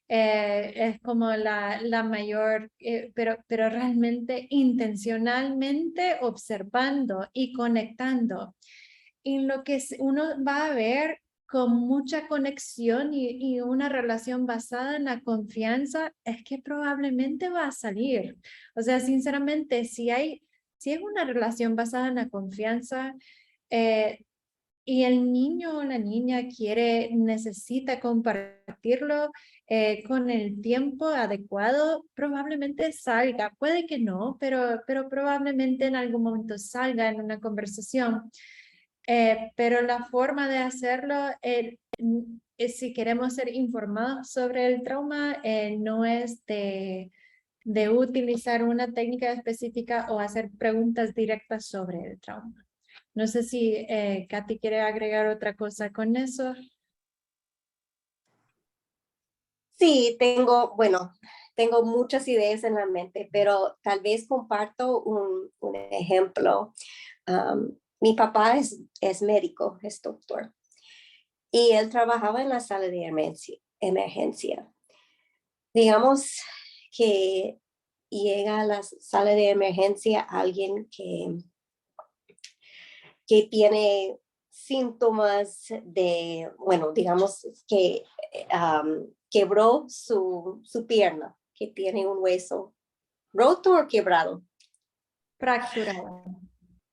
es como la mayor, pero realmente intencionalmente observando y conectando. Y lo que uno va a ver con mucha conexión y una relación basada en la confianza es que probablemente va a salir. O sea, sinceramente, si es una relación basada en la confianza y el niño o la niña necesita compartirlo con el tiempo adecuado, probablemente salga. Puede que no, pero probablemente en algún momento salga en una conversación. Pero la forma de hacerlo, si queremos ser informados sobre el trauma, no es de utilizar una técnica específica o hacer preguntas directas sobre el trauma. No sé si Katy quiere agregar otra cosa con eso. Sí, tengo muchas ideas en la mente, pero tal vez comparto un ejemplo. Mi papá es médico, es doctor, y él trabajaba en la sala de emergencia. Digamos que llega a la sala de emergencia alguien que tiene síntomas de, bueno, digamos que quebró su pierna, que tiene un hueso roto o quebrado. Fracturado.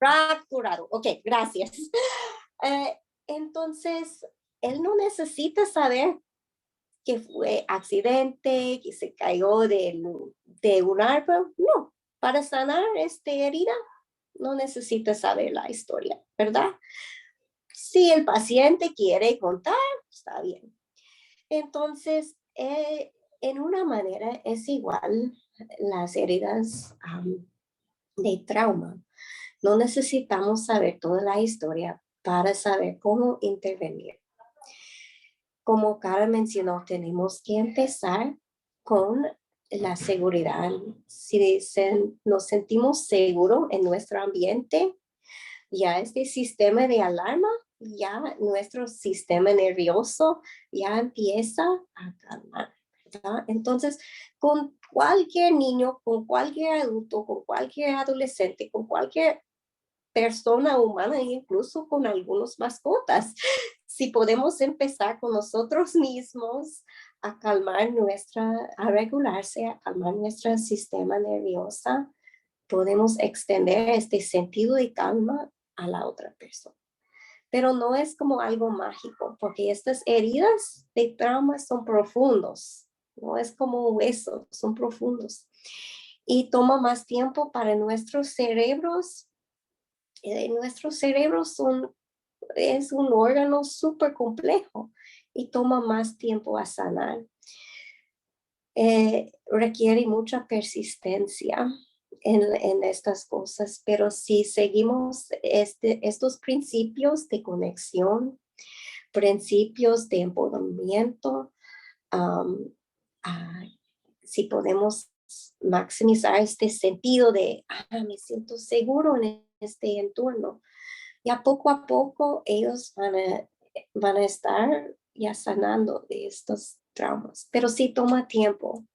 Fracturado, ok, gracias. Entonces, él no necesita saber que fue accidente, que se cayó de un árbol. No, para sanar esta herida no necesita saber la historia, ¿verdad? Si el paciente quiere contar, está bien. Entonces, en una manera es igual las heridas de trauma. No necesitamos saber toda la historia para saber cómo intervenir. Como Cara mencionó, tenemos que empezar con la seguridad. Si nos sentimos seguros en nuestro ambiente, ya este sistema de alarma, ya nuestro sistema nervioso ya empieza a calmar, ¿verdad? Entonces, con cualquier niño, con cualquier adulto, con cualquier adolescente, con cualquier persona humana, incluso con algunas mascotas, si podemos empezar con nosotros mismos a calmar a regularse, a calmar nuestro sistema nervioso, podemos extender este sentido de calma a la otra persona. Pero no es como algo mágico, porque estas heridas de trauma son profundos, no es como huesos, son profundos. Y toma más tiempo para nuestros cerebros. Nuestros cerebros es un órgano súper complejo y toma más tiempo a sanar. Requiere mucha persistencia en estas cosas, pero si seguimos estos principios de conexión, principios de empoderamiento, si podemos maximizar este sentido de, me siento seguro en este entorno, ya poco a poco ellos van a estar ya sanando de estos traumas, pero sí toma tiempo,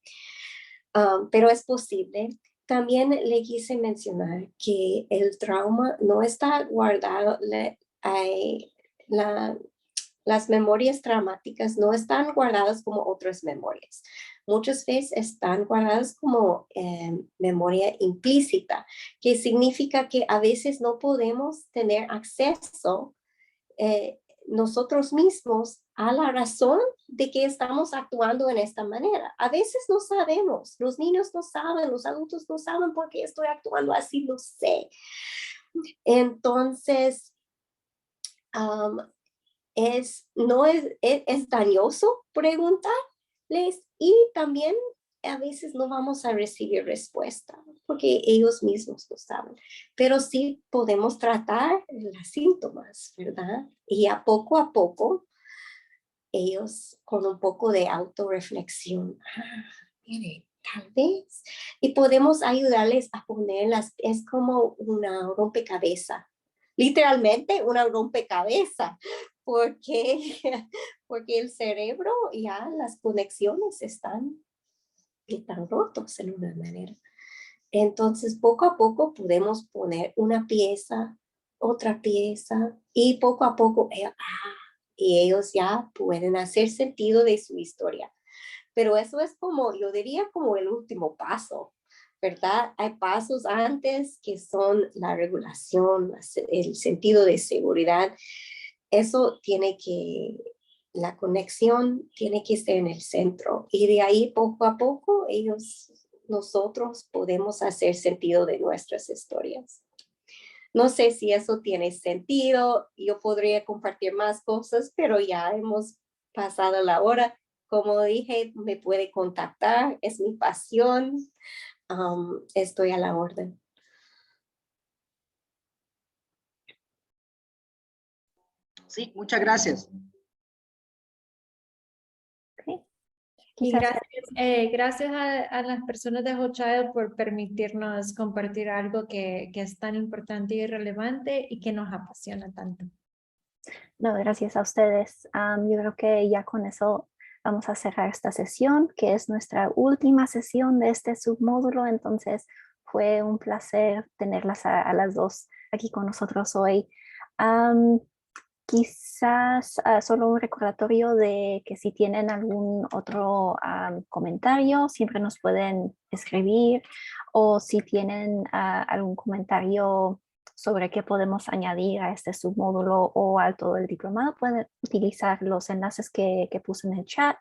pero es posible. También le quise mencionar que el trauma no está guardado, las memorias traumáticas no están guardadas como otras memorias. Muchas veces están guardadas como memoria implícita, que significa que a veces no podemos tener acceso nosotros mismos a la razón de que estamos actuando en esta manera. A veces no sabemos, los niños no saben, los adultos no saben por qué estoy actuando así, lo sé. Entonces, es dañoso preguntarles y también a veces no vamos a recibir respuesta porque ellos mismos lo saben, pero sí podemos tratar los síntomas, ¿verdad? Y a poco, ellos con un poco de autorreflexión, mire, tal vez, y podemos ayudarles a ponerlas, es como una rompecabezas, literalmente una rompecabezas, porque el cerebro ya las conexiones están rotos en una manera. Entonces, poco a poco podemos poner una pieza, otra pieza, y poco a poco, y ellos ya pueden hacer sentido de su historia. Pero eso es como, yo diría, como el último paso, ¿verdad? Hay pasos antes que son la regulación, el sentido de seguridad. Eso tiene que, la conexión tiene que estar en el centro, y de ahí poco a poco nosotros podemos hacer sentido de nuestras historias. No sé si eso tiene sentido, yo podría compartir más cosas, pero ya hemos pasado la hora. Como dije, me puede contactar, es mi pasión, estoy a la orden. Sí, muchas gracias. Y Quizás gracias a las personas de Whole Child por permitirnos compartir algo que es tan importante y relevante y que nos apasiona tanto. no, gracias a ustedes. Yo creo que ya con eso vamos a cerrar esta sesión, que es nuestra última sesión de este submódulo. Entonces fue un placer tenerlas a las dos aquí con nosotros hoy. Quizás solo un recordatorio de que si tienen algún otro comentario, siempre nos pueden escribir, o si tienen algún comentario sobre qué podemos añadir a este submódulo o a todo el diplomado, pueden utilizar los enlaces que puse en el chat.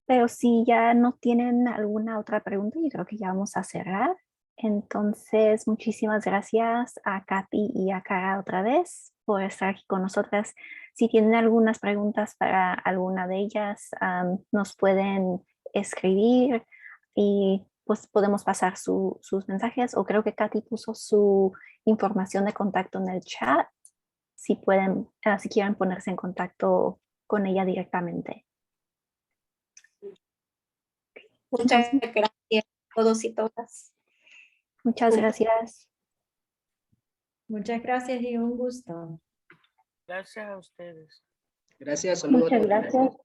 Pero si ya no tienen alguna otra pregunta, yo creo que ya vamos a cerrar. Entonces, muchísimas gracias a Katy y a Cara otra vez por estar aquí con nosotras. Si tienen algunas preguntas para alguna de ellas, nos pueden escribir y pues podemos pasar sus mensajes, o creo que Katy puso su información de contacto en el chat, si pueden, si quieren ponerse en contacto con ella directamente. Muchas gracias a todos y todas. Muchas gracias. Muchas gracias y un gusto. Gracias a ustedes. Gracias, saludos. Muchas gracias.